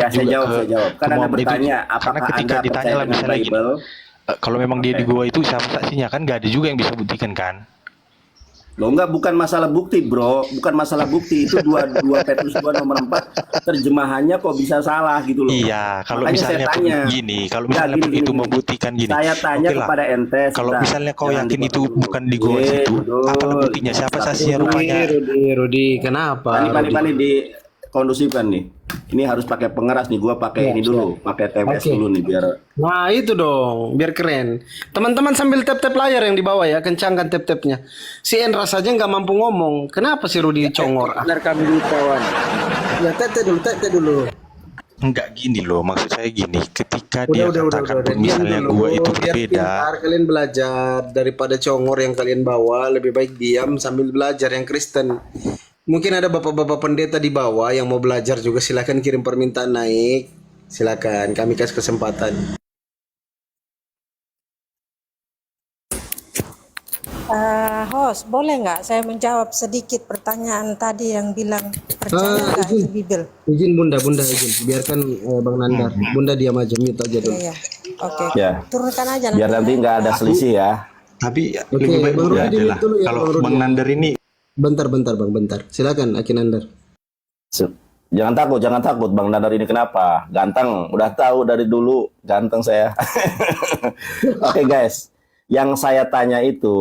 sampai Ya, juga ke saya jawab. Kan Anda momen itu, bertanya, karena apakah ketika Anda ditanya percaya lah dengan misalnya gini, Bible? kalau memang dia di gua itu siapa saksinya, kan nggak ada juga yang bisa buktikan kan. Loh enggak, bukan masalah bukti, Bro. Bukan masalah bukti. Itu 2 Petrus 2 nomor 4 terjemahannya kok bisa salah gitu loh. Iya, kalau Makanya saya misalnya pun tanya. gini, kalau Enggak, misalnya gini pun gini itu gini. membuktikan gini, Saya tanya oke lah. kepada ente, Kalau Sita. misalnya kau Jangan yakin dipotong itu dulu. bukan di goa situ, apalah Dudul. buktinya? Ini Siapa status saksinya kita. rupanya? Rudi, kenapa Pani Rudi? di kondusifkan nih. Ini harus pakai pengeras nih. Gua pakai Siap, ini siap. dulu, pakai TWS Oke. dulu nih biar. Nah itu dong, biar keren. Teman-teman sambil tap-tap layar yang di bawah ya, kencangkan tap-tapnya. Si Endra saja nggak mampu ngomong. Kenapa si Rudi congor? Benar kami dulu kawan. Ya tete dulu. Enggak gini loh, maksud saya gini, ketika dia Udah. katakan pun Diam misalnya dulu. gua itu Biar berbeda, pintar kalian belajar daripada congor yang kalian bawa. Lebih baik diam sambil belajar yang Kristen. Mungkin ada bapak-bapak pendeta di bawah yang mau belajar juga. Silakan kirim permintaan naik. Silakan, kami kasih kesempatan. Host, boleh nggak saya menjawab sedikit pertanyaan tadi yang bilang percaya nggak Izin. itu Bible? Izin Bunda izin. Biarkan Bang Nandar. Bunda diam aja, mute aja dulu. Iya, oke. Ya. Turunkan aja Biar nanti nggak ada selisih ya. tapi Oke, lebih baik Bang udah Rudi aja lah. dulu ya, Kalau Bang Rudi. Bang Nandar ini Bentar Bang. Silakan Aki Nandar. Jangan takut Bang Nadar ini kenapa? Ganteng, udah tahu dari dulu ganteng saya. Oke guys, yang saya tanya itu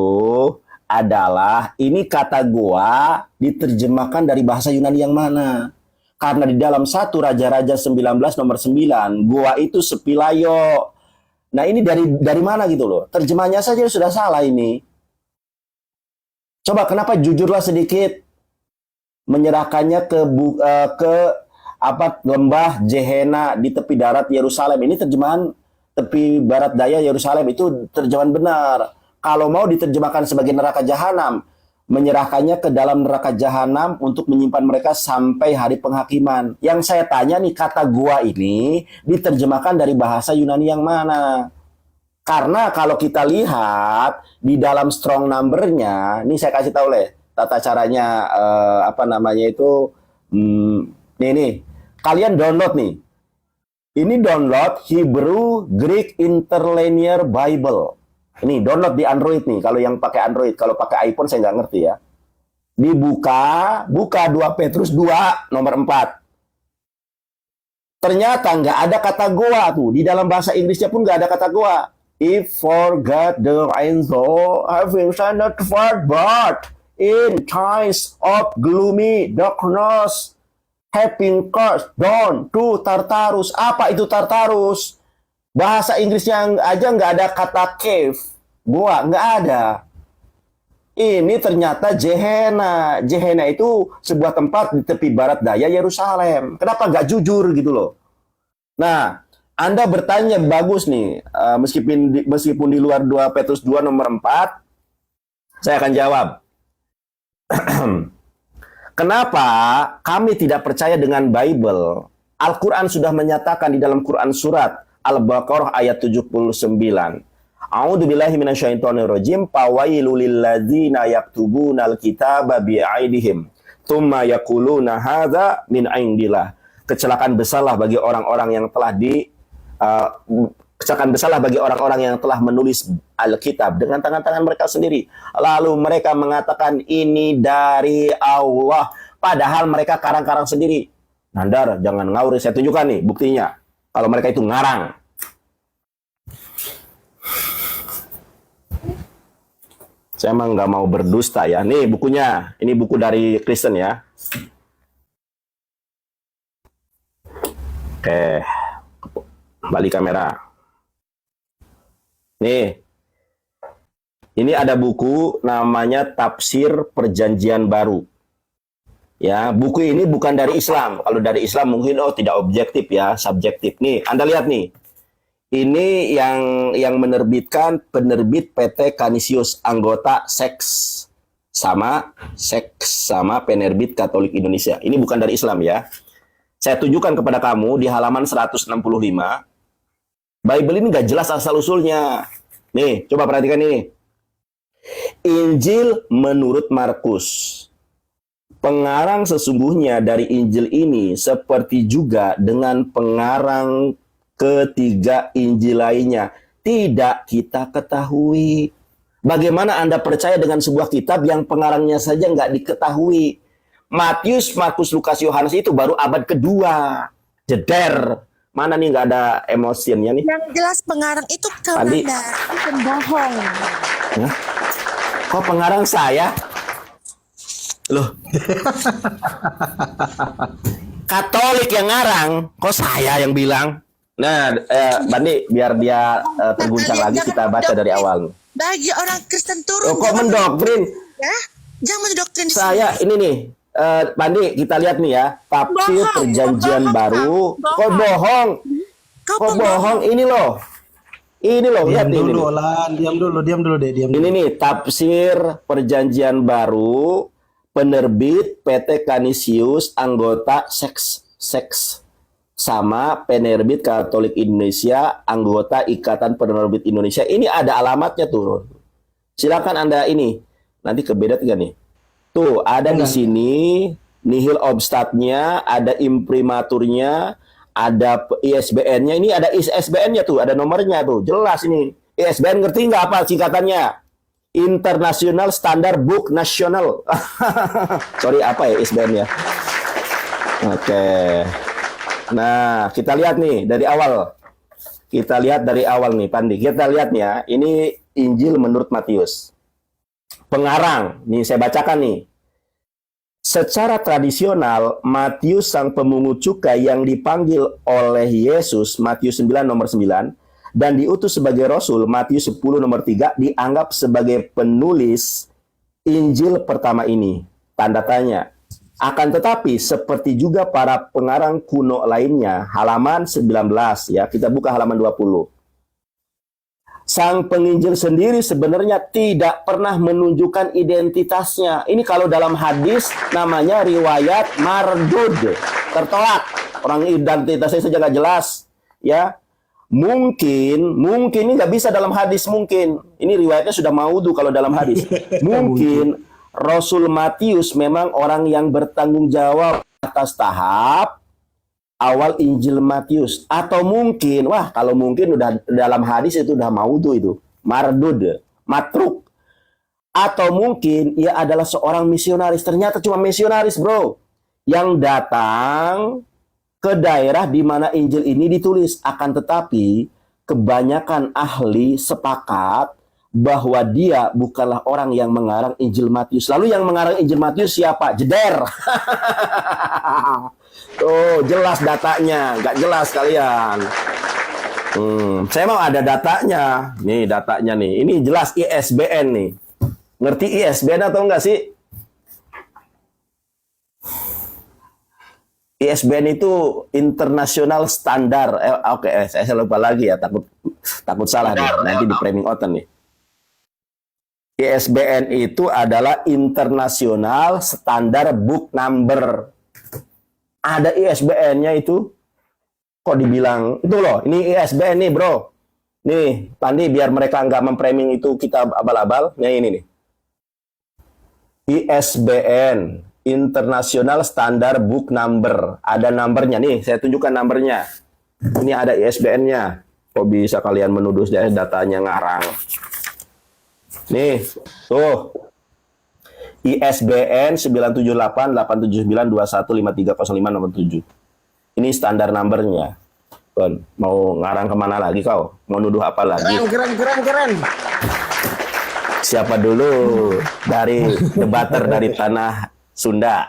adalah ini kata gua diterjemahkan dari bahasa Yunani yang mana? Karena di dalam 1 Raja-Raja 19 nomor 9, gua itu sepilayo. Nah, ini dari mana gitu loh? Terjemahnya saja sudah salah ini. Coba kenapa jujurlah sedikit menyerahkannya ke lembah Jehena di tepi darat Yerusalem. Ini terjemahan tepi barat daya Yerusalem, itu terjemahan benar. Kalau mau diterjemahkan sebagai neraka jahanam, menyerahkannya ke dalam neraka jahanam untuk menyimpan mereka sampai hari penghakiman. Yang saya tanya nih, kata gua ini diterjemahkan dari bahasa Yunani yang mana? Karena kalau kita lihat di dalam strong number-nya, ini saya kasih tahu tata caranya nih. Kalian download nih. Ini download Hebrew Greek Interlinear Bible. Ini download di Android nih. Kalau yang pakai Android, kalau pakai iPhone saya nggak ngerti ya. Buka 2 Petrus 2 nomor 4. Ternyata nggak ada kata goa tuh. Di dalam bahasa Inggrisnya pun nggak ada kata goa. If for God the angel having sent forth but in times of gloomy darkness having cast down to Tartarus. Apa itu Tartarus? Bahasa Inggrisnya aja nggak ada kata cave. Goa nggak ada. Ini ternyata Jehena. Jehena itu sebuah tempat di tepi barat daya Yerusalem. Kenapa nggak jujur gitu loh? Nah, Anda bertanya bagus nih, meskipun di luar 2 Petrus 2 nomor 4, saya akan jawab. Kenapa kami tidak percaya dengan Bible? Al-Quran sudah menyatakan di dalam Quran surat Al-Baqarah ayat 79. A'udzubillahi minasyaitonirrajim. Fawailul lilladzina yaktubunal kitaba bi'aidihim tsumma yaquluna hadza min indillah. Kecelakaan besarlah bagi orang-orang yang telah menulis Alkitab dengan tangan-tangan mereka sendiri. Lalu mereka mengatakan ini dari Allah. Padahal mereka karang-karang sendiri. Nandar, jangan ngawur. Saya tunjukkan nih buktinya. Kalau mereka itu ngarang. Saya emang nggak mau berdusta ya. Nih bukunya. Ini buku dari Kristen ya. Oke. Balik kamera. Nih. Ini ada buku namanya Tafsir Perjanjian Baru. Ya, buku ini bukan dari Islam. Kalau dari Islam mungkin tidak objektif ya, subjektif. Nih, Anda lihat nih. Ini yang menerbitkan penerbit PT Canisius, anggota seks sama Penerbit Katolik Indonesia. Ini bukan dari Islam ya. Saya tunjukkan kepada kamu di halaman 165. Bible ini nggak jelas asal-usulnya. Nih, coba perhatikan ini. Injil menurut Markus. Pengarang sesungguhnya dari Injil ini seperti juga dengan pengarang ketiga Injil lainnya. Tidak kita ketahui. Bagaimana Anda percaya dengan sebuah kitab yang pengarangnya saja nggak diketahui? Matius, Markus, Lukas, Yohanes itu baru abad kedua. Jeder. Mana nih nggak ada emosinya nih? Yang jelas pengarang itu Andi. Kamanda, itu pembohong. Hah? Kok pengarang saya? Loh. Katolik yang ngarang, kok saya yang bilang? Nah, Bandi, biar dia terguncang lagi, kita baca dari awal. Bagi orang Kristen turun. Oh, kok mendoktrin? Ya, jangan mendoktrin di sini. Saya ini nih, Bandi, kita lihat nih ya, tafsir Bohong, perjanjian bohong, baru. bohong. Kok bohong? Kau Kok bohong? Ini loh, lihat Diam ini. dulu, Lan. Diam dulu deh, diam Ini dulu. nih, tafsir perjanjian baru, penerbit PT Canisius, anggota seks sama penerbit Katolik Indonesia, anggota Ikatan Penerbit Indonesia. Ini ada alamatnya tuh. Silakan Anda ini. Nanti kebeda tiga nih. Tuh, ada di sini nihil obstatnya, ada imprimaturnya, ada ISBN-nya. Ini ada ISBN-nya tuh, ada nomornya tuh. Jelas ini. ISBN ngerti nggak apa singkatannya? International Standard Book National. Sorry, apa ya ISBN-nya? Oke. Nah, kita lihat nih dari awal. Kita lihat dari awal nih, Pandi. Kita lihat nih ya. Ini Injil menurut Matius. Pengarang, nih saya bacakan nih. Secara tradisional, Matius sang pemungut cukai yang dipanggil oleh Yesus, Matius 9 nomor 9, dan diutus sebagai Rasul, Matius 10 nomor 3, dianggap sebagai penulis Injil pertama ini. Tanda tanya. Akan tetapi, seperti juga para pengarang kuno lainnya, halaman 19, ya, kita buka halaman 20. Sang penginjil sendiri sebenarnya tidak pernah menunjukkan identitasnya. Ini kalau dalam hadis namanya riwayat mardud, tertolak. Orang identitasnya saja nggak jelas, ya. Mungkin ini nggak bisa dalam hadis mungkin. Ini riwayatnya sudah maudhu kalau dalam hadis. Mungkin Rasul Matius memang orang yang bertanggung jawab atas tahap awal Injil Matius. Atau mungkin, kalau mungkin udah dalam hadis itu udah maudhu itu. Mardud, matruk. Atau mungkin ia adalah seorang misionaris. Ternyata cuma misionaris, bro. Yang datang ke daerah di mana Injil ini ditulis. Akan tetapi, kebanyakan ahli sepakat bahwa dia bukanlah orang yang mengarang Injil Matius. Lalu yang mengarang Injil Matius siapa? Jeder. Tuh, jelas datanya. Nggak jelas kalian. Saya mau ada datanya. Nih datanya nih. Ini jelas ISBN nih. Ngerti ISBN atau enggak sih? ISBN itu internasional standar. Saya lupa lagi ya. Takut salah nih. Nanti di framing out nih. ISBN itu adalah International Standard Book Number. Ada ISBN-nya itu. Kok dibilang, itu loh, ini ISBN nih bro. Nih, Pandi biar mereka nggak memframing itu kita abal-abal. Nah ini nih. ISBN, International Standard Book Number. Ada numbernya nih, saya tunjukkan numbernya. Ini ada ISBN-nya. Kok bisa kalian menuduh datanya ngarang? Nih, tuh. ISBN 978-879-215305 nomor 7. Ini standar numbernya. Kon, mau ngarang kemana lagi kau? Mau nuduh apa lagi? Keren. Siapa dulu dari debater dari tanah Sunda?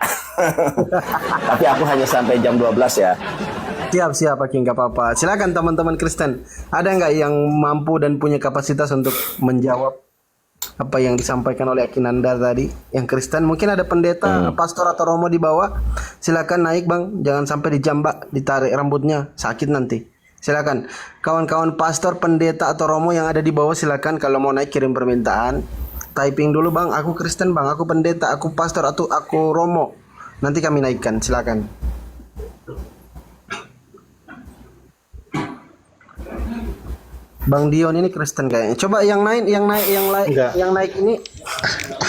Tapi aku hanya sampai jam 12 ya. Siap, Aki, nggak apa-apa. Silakan teman-teman Kristen. Ada nggak yang mampu dan punya kapasitas untuk menjawab apa yang disampaikan oleh Akinanda tadi? Yang Kristen, mungkin ada pendeta, pastor atau romo di bawah. Silakan naik bang, jangan sampai dijambak, ditarik rambutnya, sakit nanti. Silakan, kawan-kawan pastor, pendeta atau romo yang ada di bawah, silakan kalau mau naik kirim permintaan. Typing dulu bang, aku Kristen bang, aku pendeta, aku pastor atau aku romo. Nanti kami naikkan, silakan. Bang Dion ini Kristen kayaknya. Coba yang naik ini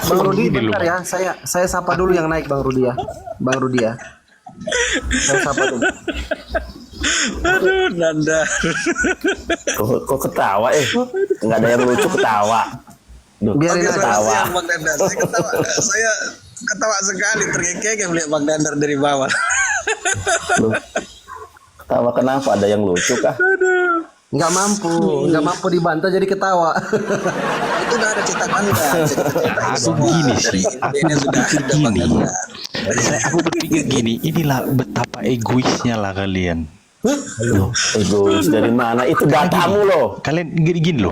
Bang Rudi, Gini loh. bentar ya. Saya sapa dulu yang naik Bang Rudi ya. Bang Rudi ya. Saya sapa dulu. Aduh, Nanda. Kok ketawa nggak ada yang lucu ketawa. Duh, Biarin aja. ketawa. Bang Dandar. Saya ketawa sekali terkekeh melihat Bang Dandar dari bawah. Loh, ketawa kenapa? Ada yang lucu kah? Nggak mampu dibantah jadi ketawa. Itu udah ada cetakannya. Aku gini sih, aku berpikir gini, inilah betapa egoisnya lah kalian. Loh, egois dari mana? Itu datamu loh. Kalian gini loh.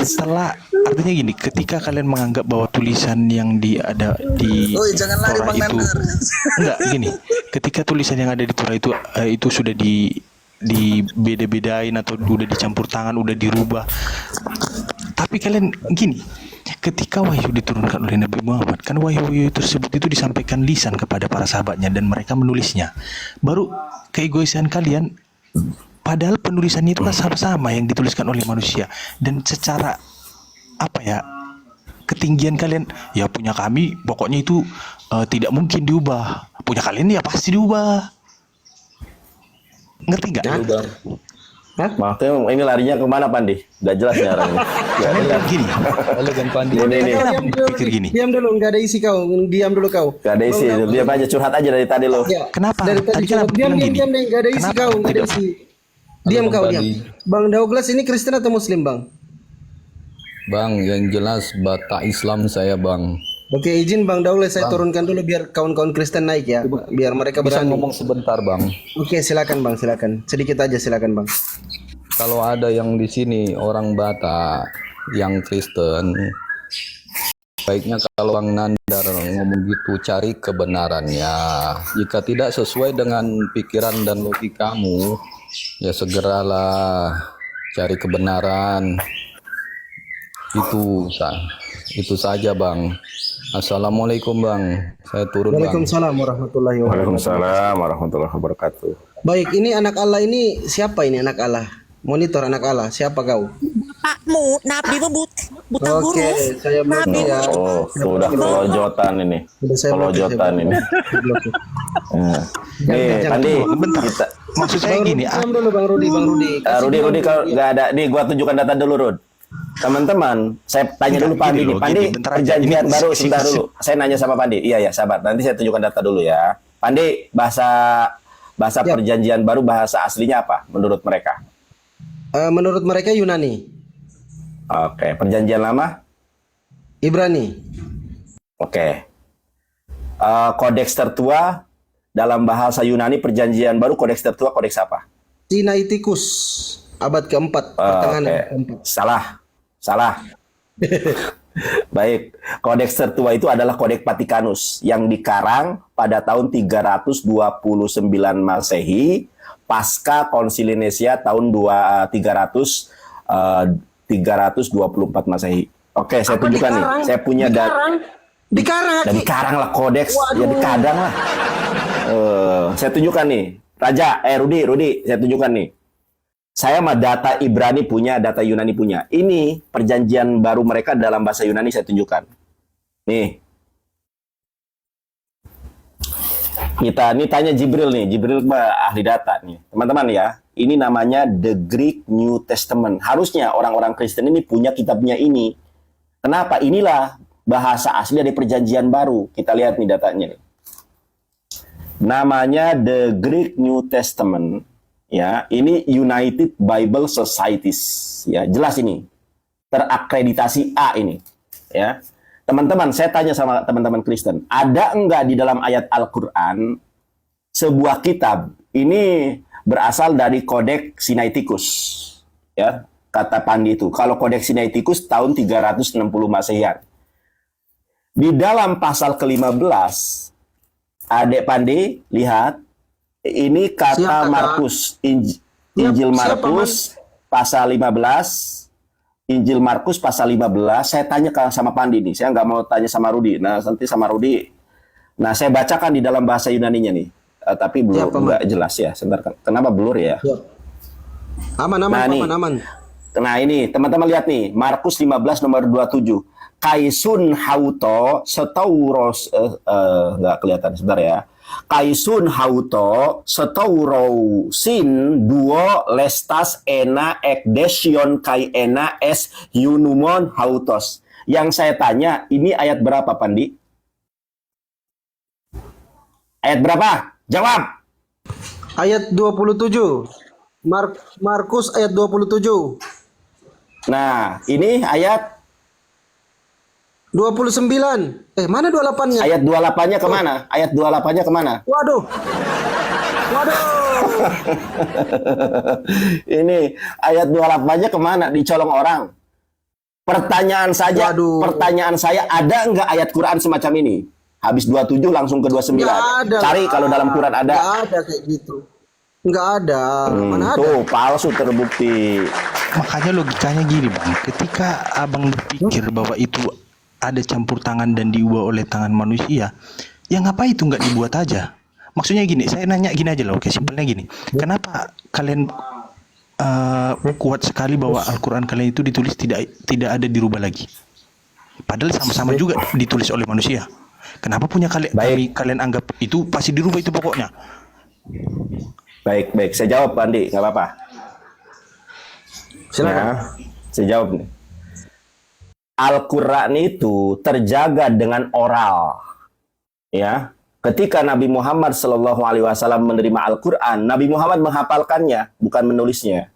Setelah artinya gini, ketika kalian menganggap bahwa tulisan yang ada di Oi, jangan lari Torah Bang itu Dandar. enggak gini. Ketika tulisan yang ada di Torah itu sudah di beda-bedain atau udah dicampur tangan, udah dirubah. Tapi kalian gini, ketika wahyu diturunkan oleh Nabi Muhammad, kan wahyu tersebut itu disampaikan lisan kepada para sahabatnya dan mereka menulisnya. Baru keegoisan kalian, padahal penulisannya itu kan sama-sama yang dituliskan oleh manusia, dan secara apa ya, ketinggian kalian, ya punya kami pokoknya itu tidak mungkin diubah, punya kalian ya pasti diubah. Ngerti nggak? Maksudnya ini larinya kemana Pandi? Gak jelas nih orang ini. Kalian kan gini, Ini. pikir gini. Diam dulu, nggak ada isi kau. Diam dulu kau. Gak ada isi, dia aja curhat aja dari tadi lo. Ya. Kenapa? Dari tadi Tadi kan aku diam, bilang diam, gini. diam, nggak ada isi Kenapa kau, nggak ada tidak? isi. Diam kau, diam. Bang Douglas ini Kristen atau Muslim, Bang? Bang, yang jelas Batak Islam saya, Bang. Oke, izin Bang Douglas saya turunkan dulu biar kawan-kawan Kristen naik ya, biar mereka Bisa berani. ngomong sebentar, Bang. Oke, silakan Bang, silakan. Sedikit aja silakan Bang. Kalau ada yang di sini orang Batak yang Kristen, baiknya kalau Bang Nandar ngomong gitu cari kebenarannya. Jika tidak sesuai dengan pikiran dan logikamu, ya segeralah cari kebenaran. Itu saja, Bang. Assalamualaikum, Bang. Saya turun, Bang. Waalaikumsalam warahmatullahi wabarakatuh. Waalaikumsalam warahmatullahi wabarakatuh. Baik, ini anak Allah ini siapa ini anak Allah? Monitor anak Allah, siapa kau? Bapakmu, Nabi buta huruf. Oke, saya blok ya. Oh, sudah kelojotan ini. Sudah saya blok, Kelojotan saya ini. blok. Nih, Pandi, Bentar. kita Maksud saya gini, Diam dulu Bang Rudi, Bang Rudi. Rudi kalau nggak ada, nih gua tunjukkan data dulu, Rud. Teman-teman, saya tanya dulu Pandi gini nih. loh, Pandi, gini, bentar aja. perjanjian Ini baru si- sebentar dulu. Saya nanya sama Pandi. Iya ya, sahabat. Nanti saya tunjukkan data dulu ya. Pandi, bahasa Ya. perjanjian baru bahasa aslinya apa menurut mereka? Menurut mereka Yunani, Oke, perjanjian lama? Ibrani, Oke. Kodeks tertua dalam bahasa Yunani perjanjian baru, kodeks tertua kodeks apa? Sinaiticus, abad keempat, pertengahan Oke. abad keempat. Salah. Baik, kodeks tertua itu adalah kodeks Vatikanus yang dikarang pada tahun 329 Masehi pasca Konsili Nicea tahun 324 Masehi. Oke, saya tunjukkan nih. Saya punya Dikarang, dan dikarang lah kodeks, ya dikadang lah. Saya tunjukkan nih, Raja, Rudi, saya tunjukkan nih. Saya mah data Ibrani punya, data Yunani punya. Ini perjanjian baru mereka dalam bahasa Yunani saya tunjukkan. Nih. Kita ini tanya Jibril nih, Jibril ahli data nih. Teman-teman ya, ini namanya The Greek New Testament. Harusnya orang-orang Kristen ini punya kitabnya ini. Kenapa? Inilah bahasa asli dari perjanjian baru. Kita lihat nih datanya nih. Namanya The Greek New Testament. Ya, ini United Bible Societies. Ya, jelas ini. Terakreditasi A ini. Ya. Teman-teman, saya tanya sama teman-teman Kristen, ada enggak di dalam ayat Al-Qur'an sebuah kitab ini berasal dari Kodeks Sinaiticus? Ya, kata Pandi itu. Kalau Kodeks Sinaiticus tahun 360 Masehian. Di dalam pasal ke-15, Adek Pandi, lihat, ini kata Siapa, Kak? Markus, Injil Markus, pasal 15, Injil Markus pasal 15, saya tanya sama Pandi nih, saya nggak mau tanya sama Rudi, nah nanti sama Rudi, nah saya bacakan di dalam bahasa Yunaninya nih, tapi belum nggak jelas ya, sebentar, kenapa blur ya? Aman, Nah, nih. aman. Nah ini, teman-teman lihat nih, Markus 15 nomor 27. Kaisun hauto setauros nggak kelihatan sebentar ya. Kaisun hauto setaurosin duo lestas ena ekdesion kai ena es yunumon hautos. Yang saya tanya, ini ayat berapa, Pandi? Ayat berapa? Jawab. Ayat 27. Markus ayat 27. Nah, ini ayat 29. Mana 28-nya? ayat 28-nya kemana? Ayat 28-nya kemana? Waduh. Waduh. Ini ayat 28-nya kemana? Dicolong orang. Pertanyaan saja, Waduh. pertanyaan saya, ada nggak ayat Quran semacam ini? Habis 27 langsung ke 29. Nggak ada. Cari kalau dalam Quran ada. Nggak ada kayak gitu. Nggak ada. Mana ada? Tuh, palsu terbukti. Makanya logikanya gini bang, ketika abang berpikir bahwa itu ada campur tangan dan diubah oleh tangan manusia, ya ngapa itu nggak dibuat aja? Maksudnya gini, saya nanya gini aja loh, oke simpelnya gini, kenapa kalian kuat sekali bahwa Al-Quran kalian itu ditulis tidak ada dirubah lagi? Padahal sama-sama juga ditulis oleh manusia. Kenapa punya kalian anggap itu pasti dirubah itu pokoknya? Baik, saya jawab, Andi, nggak apa-apa. Silakan. Ya, saya jawab nih. Al-Quran itu terjaga dengan oral. Ya, ketika Nabi Muhammad SAW menerima Al-Quran, Nabi Muhammad menghafalkannya, bukan menulisnya.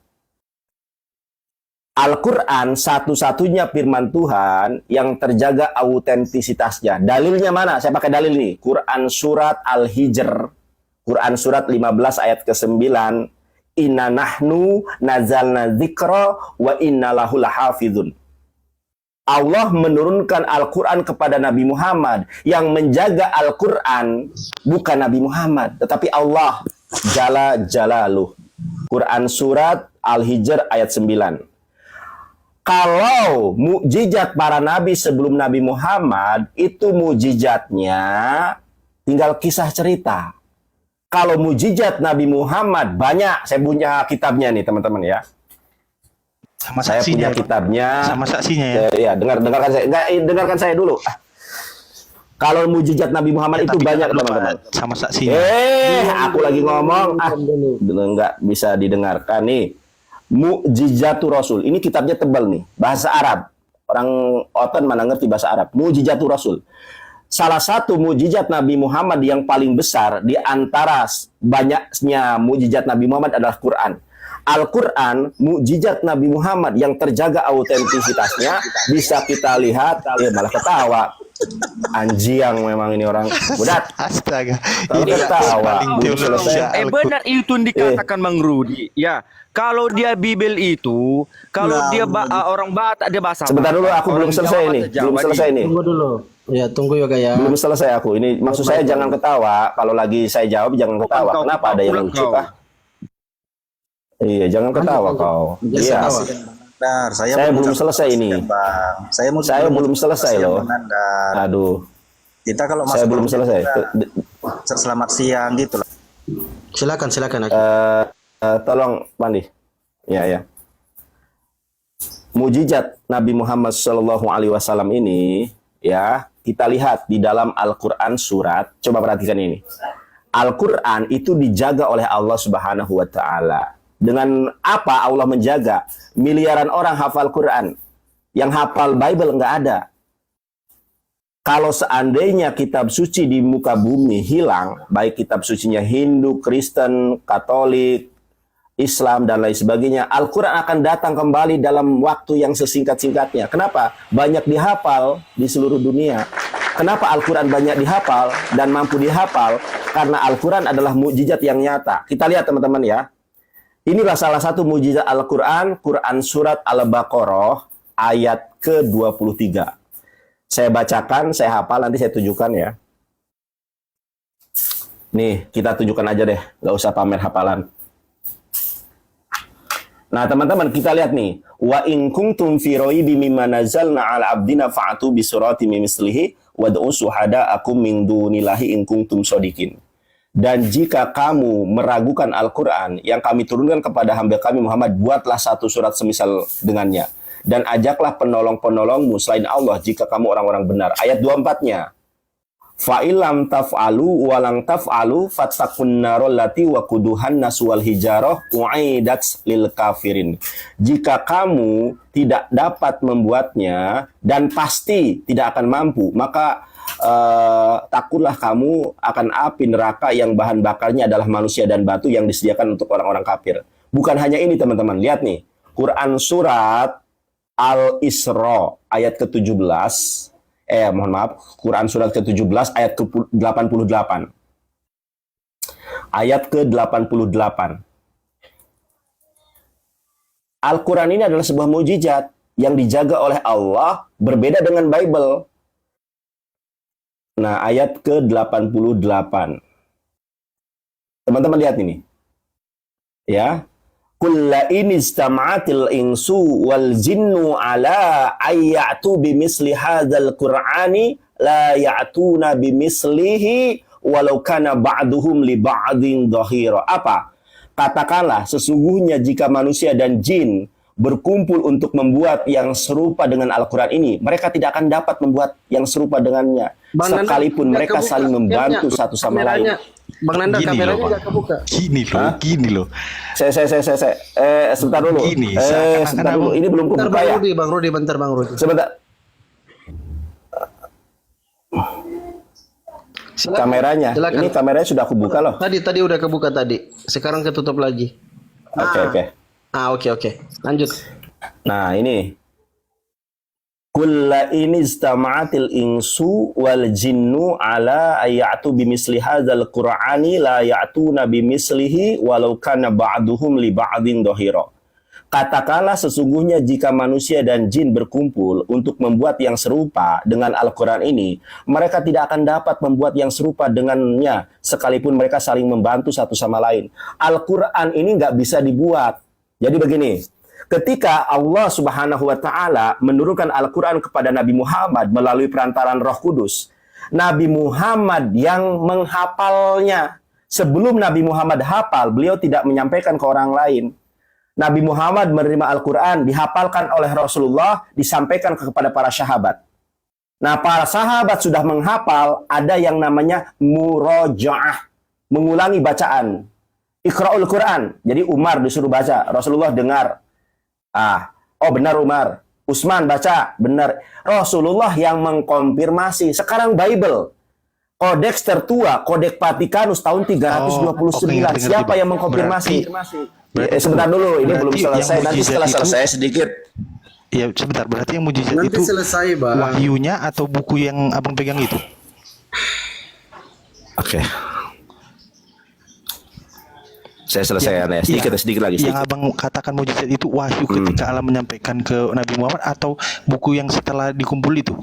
Al-Quran satu-satunya firman Tuhan yang terjaga autentisitasnya. Dalilnya mana? Saya pakai dalil nih. Quran surat Al-Hijr. Quran surat 15 ayat ke-9. Inna nahnu nazalna dzikra wa inna lahu lahafizun. Allah menurunkan Al-Quran kepada Nabi Muhammad. Yang menjaga Al-Quran bukan Nabi Muhammad, tetapi Allah Jalla Jalaluh. Quran surat Al-Hijr ayat 9. Kalau mukjizat para nabi sebelum Nabi Muhammad, itu mukjizatnya tinggal kisah cerita. Kalau mukjizat Nabi Muhammad banyak, saya punya kitabnya nih teman-teman ya. Sama Saya punya saksinya, kitabnya. sama saksinya ya. Ya, dengarkan saya. Dengarkan saya dulu. Kalau mukjizat Nabi Muhammad itu Tapi banyak jangan lupa, teman-teman. sama saksinya. Aku lagi ngomong. Nggak bisa didengarkan nih. Mukjizatur Rasul. Ini kitabnya tebal nih. Bahasa Arab. Orang Oton mana ngerti bahasa Arab. Mukjizatur Rasul. Salah satu mukjizat Nabi Muhammad yang paling besar di antara banyaknya mukjizat Nabi Muhammad adalah Quran. Al-Quran, mukjizat Nabi Muhammad yang terjaga autentisitasnya, bisa kita lihat, malah ketawa. Anjiang memang ini orang. Budat. Astaga. Ini ketawa. paling Belum teologi. selesai. Benar itu yang dikatakan Bang Rudi. Ya, kalau dia Bibel itu, kalau dia orang Batak dia bahasa. Sebentar dulu, aku belum selesai ini. Belum selesai ini. Tunggu dulu. Ya, tunggu ya kayak. Belum selesai aku. Ini maksud saya jangan ketawa. Kalau lagi saya jawab jangan ketawa. Kenapa ada yang lucu kah? Iya, jangan ketawa kau. Iya. Benar, Saya belum selesai ini. Bang. Saya belum selesai loh. Aduh. Kita kalau Saya belum selesai. selamat siang gitu lah. Silakan. Tolong Pandi. Ya. Mujizat Nabi Muhammad SAW ini, ya, kita lihat di dalam Al-Quran surat. Coba perhatikan ini. Al-Quran itu dijaga oleh Allah Subhanahu Wa Taala. Dengan apa Allah menjaga? Miliaran orang hafal Quran. Yang hafal Bible nggak ada. Kalau seandainya kitab suci di muka bumi hilang, baik kitab sucinya Hindu, Kristen, Katolik, Islam, dan lain sebagainya, Al-Quran akan datang kembali dalam waktu yang sesingkat-singkatnya. Kenapa? Banyak dihafal di seluruh dunia. Kenapa Al-Quran banyak dihafal dan mampu dihafal? Karena Al-Quran adalah mukjizat yang nyata. Kita lihat teman-teman ya. Inilah salah satu mukjizat Al-Quran, Quran surat Al-Baqarah ayat ke-23. Saya bacakan, saya hafal, nanti saya tunjukkan ya. Nih, kita tunjukkan aja deh, nggak usah pamer hafalan. Nah, teman-teman, kita lihat nih. Wa in kuntum fi raibin mimma nazzalna 'ala 'abdina fa'atu bi suratin min mislihi wad'u syuhada'akum min dunillahi in kuntum shadiqin. Dan jika kamu meragukan Al-Quran yang kami turunkan kepada hamba kami Muhammad, buatlah satu surat semisal dengannya. dan ajaklah penolong-penolongmu selain Allah jika kamu orang-orang benar. Ayat 24-nya. Fa illam taf'alu wa lang taf'alu fattaqun narol lati waquduhan nas wal hijarah u'idat lil kafirin. Jika kamu tidak dapat membuatnya dan pasti tidak akan mampu, maka takutlah kamu akan api neraka yang bahan bakarnya adalah manusia dan batu yang disediakan untuk orang-orang kafir. Bukan hanya ini teman-teman, lihat nih. Quran surat Al-Isra ayat ke-17. Quran surat ke-17 ayat ke-88. Ayat ke-88. Al-Quran ini adalah sebuah mukjizat yang dijaga oleh Allah, berbeda dengan Bible. Nah, ayat ke-88. Teman-teman lihat ini. Ya. Kulla in istama'atil insu wal jinnu ala ayyatu bimisli hadzal qur'ani la ya'tuna bimislihi walau kana ba'duhum li ba'din dhahira. Apa? Katakanlah sesungguhnya jika manusia dan jin berkumpul untuk membuat yang serupa dengan Al-Quran ini, mereka tidak akan dapat membuat yang serupa dengannya sekalipun mereka saling membantu satu sama lain. Bang Nanda, kameranya nggak kebuka. Gini loh. Sebentar dulu. Sebentar dulu. Ini belum kebuka ya. Bang Rudi, bentar Bang Rudi. Sebentar. Kameranya. Silakan. Ini kameranya sudah aku buka loh. Tadi udah kebuka tadi. Sekarang ketutup lagi. Oke. Oke. Lanjut. Nah, ini. Kulla in istama'atil insu wal jinnu ala ayatu bimisli hadzal qur'ani la ya'tuna bimislihi walau kana ba'duhum li ba'din dhahira. Katakanlah sesungguhnya jika manusia dan jin berkumpul untuk membuat yang serupa dengan Al-Quran ini, mereka tidak akan dapat membuat yang serupa dengannya sekalipun mereka saling membantu satu sama lain. Al-Quran ini nggak bisa dibuat. Jadi begini, ketika Allah Subhanahu wa Ta'ala menurunkan Al-Quran kepada Nabi Muhammad melalui perantaran Roh Kudus, Nabi Muhammad yang menghafalnya. Sebelum Nabi Muhammad hafal, beliau tidak menyampaikan ke orang lain. Nabi Muhammad menerima Al-Quran, dihafalkan oleh Rasulullah, disampaikan kepada para sahabat. Nah, para sahabat sudah menghafal, ada yang namanya muroja'ah, mengulangi bacaan. Iqra'ul Quran. Jadi Umar disuruh baca, Rasulullah dengar. Benar Umar. Utsman baca, benar. Rasulullah yang mengkonfirmasi. Sekarang Bible, kodeks tertua, Kodeks Vatikanus tahun 329. Siapa yang mengkonfirmasi? Sebentar dulu, ini belum selesai. Nanti setelah selesai sedikit. Ya, sebentar. Berarti yang mujizat Nanti itu selesai, Bang. wahyunya atau buku yang abang pegang itu? Oke. Saya selesai ya. Sedikit lagi. Yang abang katakan mujizat itu wahyu ketika Allah menyampaikan ke Nabi Muhammad atau buku yang setelah dikumpul itu?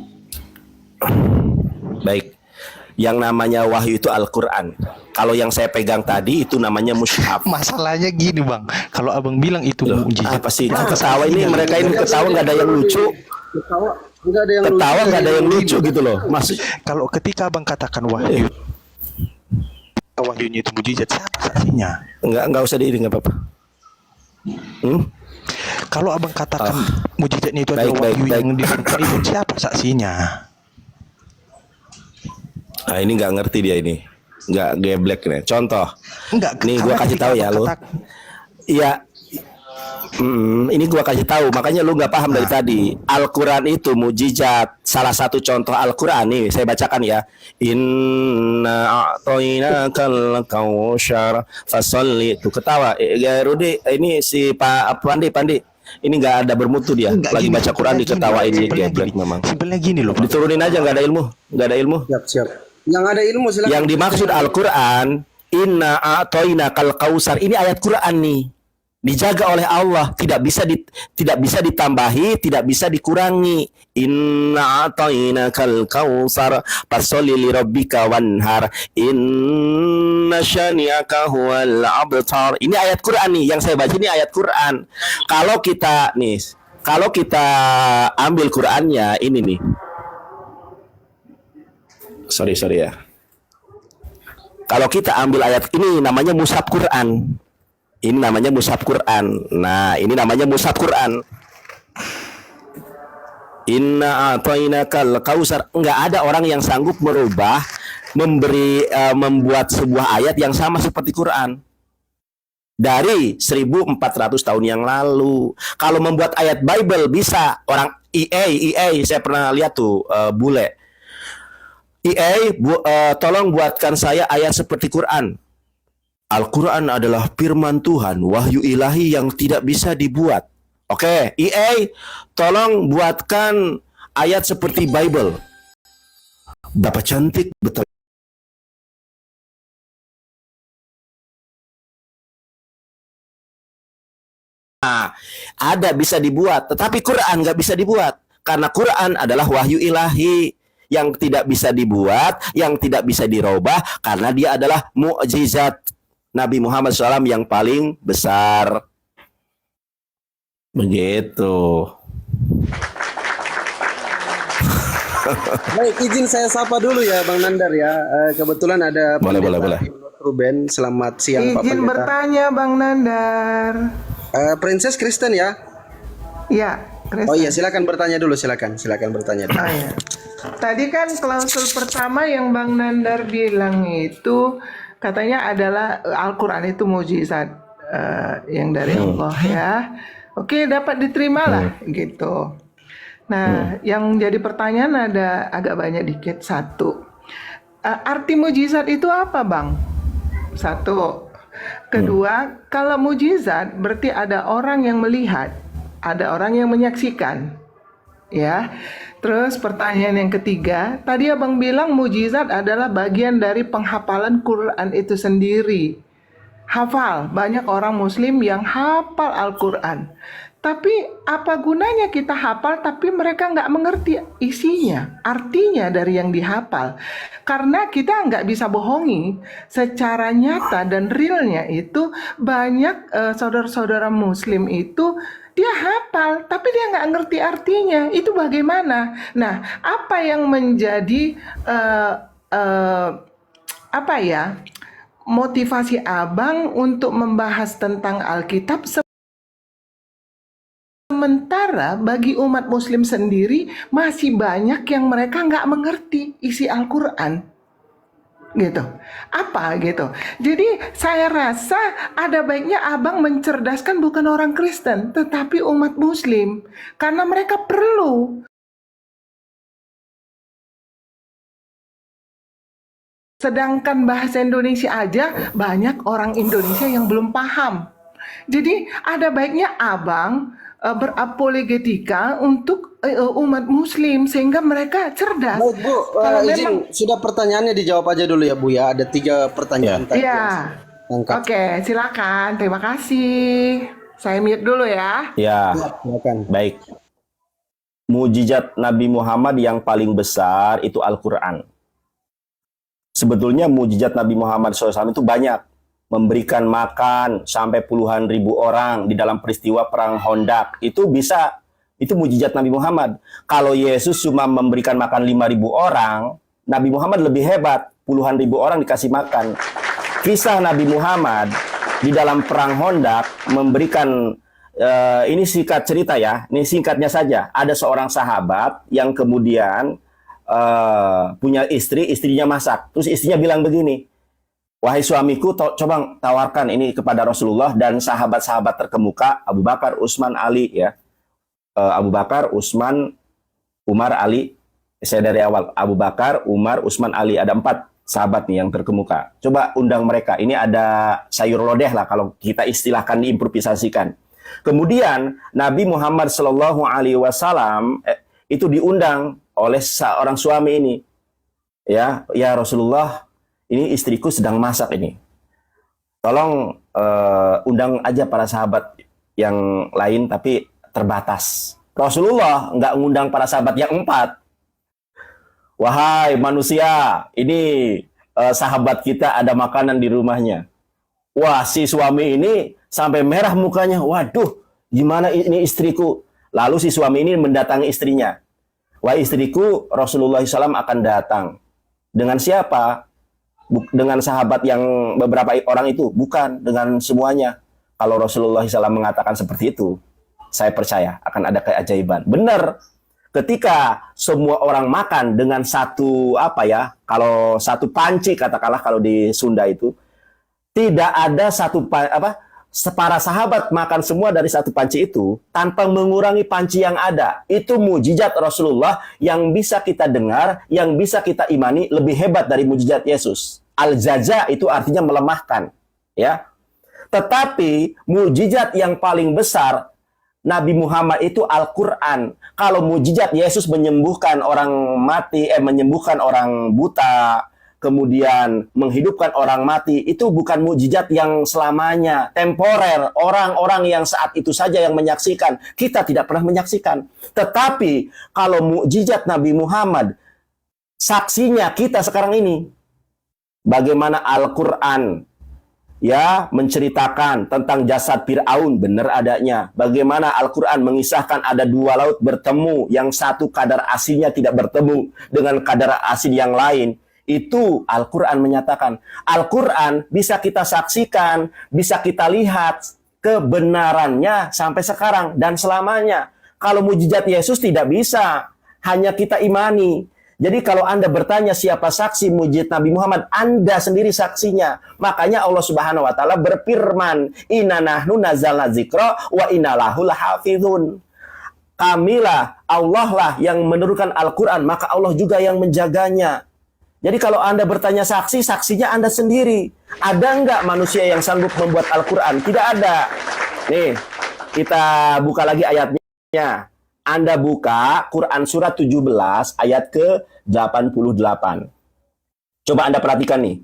Baik. Yang namanya wahyu itu Al-Quran. Kalau yang saya pegang tadi itu namanya mushaf. Masalahnya gini bang, kalau abang bilang itu mujizat, apa sih? Ketawa ini mereka ini ketawa nggak ada yang lucu. Ketawa nggak ada yang lucu gitu loh. Maksud kalau ketika abang katakan wahyunya itu mujizat, siapa saksinya? Nggak usah diiring, nggak apa-apa. Kalau abang katakan mujizatnya itu adalah wahyu yang diberikan itu, siapa saksinya? Nah, ini nggak ngerti dia ini, nggak geblek nih. Contoh, Enggak, nih gua kasih tahu ya lo. Iya, ini gua kasih tahu. Makanya lu nggak paham dari tadi. Al-Quran itu mujizat. Salah satu contoh Al-Quran nih, saya bacakan ya. Inna a'tainakal kautsar fasalli. Tuh ketawa. Rudi, ini si Pak Pandi. Ini nggak ada bermutu dia. Lagi baca Quran diketawain ini geblek memang. Simpelnya gini loh. Diturunin aja, nggak ada ilmu. Siap. Yang ada ilmu silakan. Yang dimaksud Al-Quran, inna a'tainakal kautsar. Ini ayat Quran nih. Dijaga oleh Allah, tidak bisa ditambahi, tidak bisa dikurangi. Inna a'tainakal kautsar fasholli lirabbika wanhar. Inna syani'aka huwal abtar. Ini ayat Quran nih, yang saya baca ini ayat Quran. Kalau kita ambil Qurannya ini nih. Sorry ya. Kalau kita ambil ayat ini namanya mushaf Quran. Ini namanya mushaf Quran. Nah, ini namanya mushaf Quran. Inna a'tainakal kausar. Enggak ada orang yang sanggup merubah, membuat sebuah ayat yang sama seperti Quran dari 1400 tahun yang lalu. Kalau membuat ayat Bible bisa. Orang EA saya pernah lihat tuh, bule. EA, tolong buatkan saya ayat seperti Quran. Al-Quran adalah firman Tuhan, wahyu ilahi yang tidak bisa dibuat. Oke, EA, tolong buatkan ayat seperti Bible. Berapa cantik betul. Nah, ada bisa dibuat, tetapi Quran nggak bisa dibuat. Karena Quran adalah wahyu ilahi yang tidak bisa dibuat, yang tidak bisa dirubah, karena dia adalah mukjizat Nabi Muhammad SAW yang paling besar. Begitu. Baik, izin saya sapa dulu ya Bang Nandar ya. Kebetulan ada Boleh. Ruben. Selamat siang Pak Izin Pendeta. bertanya Bang Nandar. Princess Kristen ya? Ya, Kristen. Oh iya, silakan bertanya dulu, silakan bertanya dulu. Ah, ya. Tadi kan klausul pertama yang Bang Nandar bilang itu katanya adalah Al-Quran itu mujizat yang dari Allah ya. Oke, dapat diterima lah gitu. Nah, yang jadi pertanyaan ada agak banyak dikit. Satu, arti mujizat itu apa, Bang? Satu. Kedua, kalau mujizat berarti ada orang yang melihat, ada orang yang menyaksikan. Ya. Terus pertanyaan yang ketiga, tadi Abang bilang mujizat adalah bagian dari penghafalan Quran itu sendiri. Hafal, banyak orang muslim yang hafal Al-Quran. Tapi apa gunanya kita hafal tapi mereka nggak mengerti isinya, artinya dari yang dihafal. Karena kita nggak bisa bohongi, secara nyata dan realnya itu banyak saudara-saudara muslim itu dia hafal, tapi dia nggak ngerti artinya. Itu bagaimana? Nah, apa yang menjadi motivasi Abang untuk membahas tentang Alkitab? Sementara bagi umat Muslim sendiri masih banyak yang mereka nggak mengerti isi Al-Quran. Gitu. Apa gitu. Jadi saya rasa ada baiknya Abang mencerdaskan bukan orang Kristen tetapi umat Muslim, karena mereka perlu. Sedangkan bahasa Indonesia aja banyak orang Indonesia yang belum paham. Jadi ada baiknya Abang berapologetika untuk umat Muslim sehingga mereka cerdas. Baik Bu, Kalau izin memang sudah pertanyaannya dijawab aja dulu ya Bu ya. Ada 3 pertanyaan tadi. ya, oke, silakan. Terima kasih. Saya mute dulu ya. Ya, Silakan. baik. Mujizat Nabi Muhammad yang paling besar itu Al-Quran. Sebetulnya mujizat Nabi Muhammad SAW itu banyak. Memberikan makan sampai puluhan ribu orang di dalam peristiwa perang Hondak. Itu mujizat Nabi Muhammad. Kalau Yesus cuma memberikan makan 5.000 orang, Nabi Muhammad lebih hebat. Puluhan ribu orang dikasih makan. Kisah Nabi Muhammad di dalam perang Hondak memberikan, ini singkat cerita ya, ini singkatnya saja. Ada seorang sahabat yang kemudian punya istri, istrinya masak. Terus istrinya bilang begini, wahai suamiku, coba tawarkan ini kepada Rasulullah dan sahabat-sahabat terkemuka, Abu Bakar, Utsman, Ali ya. Abu Bakar, Utsman, Umar, Ali. Saya dari awal, Abu Bakar, Umar, Utsman, Ali. Ada 4 sahabat nih yang terkemuka. Coba undang mereka. Ini ada sayur lodeh lah kalau kita istilahkan, diimprovisasikan. Kemudian Nabi Muhammad SAW itu diundang oleh seorang suami ini. Ya Rasulullah, ini istriku sedang masak ini. Tolong undang aja para sahabat yang lain tapi terbatas. Rasulullah nggak ngundang para sahabat yang 4. Wahai manusia, ini sahabat kita ada makanan di rumahnya. Wah, si suami ini sampai merah mukanya. Waduh, gimana ini istriku? Lalu si suami ini mendatangi istrinya. Wah, istriku, Rasulullah SAW akan datang. Dengan siapa? Dengan sahabat yang beberapa orang itu? Bukan, dengan semuanya. Kalau Rasulullah SAW mengatakan seperti itu, saya percaya akan ada keajaiban. Benar. ketika semua orang makan dengan satu kalau satu panci katakanlah kalau di Sunda itu tidak ada para sahabat makan semua dari satu panci itu tanpa mengurangi panci yang ada. Itu mujizat Rasulullah yang bisa kita dengar, yang bisa kita imani lebih hebat dari mujizat Yesus. Al-jaza itu artinya melemahkan, ya. Tetapi mujizat yang paling besar Nabi Muhammad itu Al-Quran. Kalau mujizat Yesus menyembuhkan orang mati, menyembuhkan orang buta, kemudian menghidupkan orang mati, itu bukan mujizat yang selamanya, temporer, orang-orang yang saat itu saja yang menyaksikan. Kita tidak pernah menyaksikan. Tetapi kalau mujizat Nabi Muhammad, saksinya kita sekarang ini, bagaimana Al-Quran menceritakan tentang jasad Fir'aun, benar adanya. Bagaimana Al-Quran mengisahkan ada dua laut bertemu, yang satu kadar asinnya tidak bertemu dengan kadar asin yang lain. Itu Al-Quran menyatakan. Al-Quran bisa kita saksikan, bisa kita lihat kebenarannya sampai sekarang dan selamanya. Kalau mujizat Yesus tidak bisa, hanya kita imani. Jadi kalau Anda bertanya siapa saksi mujizat Nabi Muhammad, Anda sendiri saksinya. Makanya Allah Subhanahu wa taala berfirman, "Inna nahnu nazzalna dzikra wa inna lahu lahafizun." Kamilah, Allah lah yang menurunkan Al-Quran, maka Allah juga yang menjaganya. Jadi kalau Anda bertanya saksi, saksinya Anda sendiri. Ada nggak manusia yang sanggup membuat Al-Quran? Tidak ada. Nih, kita buka lagi ayatnya. Anda buka Quran surat 17 ayat ke-88. Coba Anda perhatikan nih.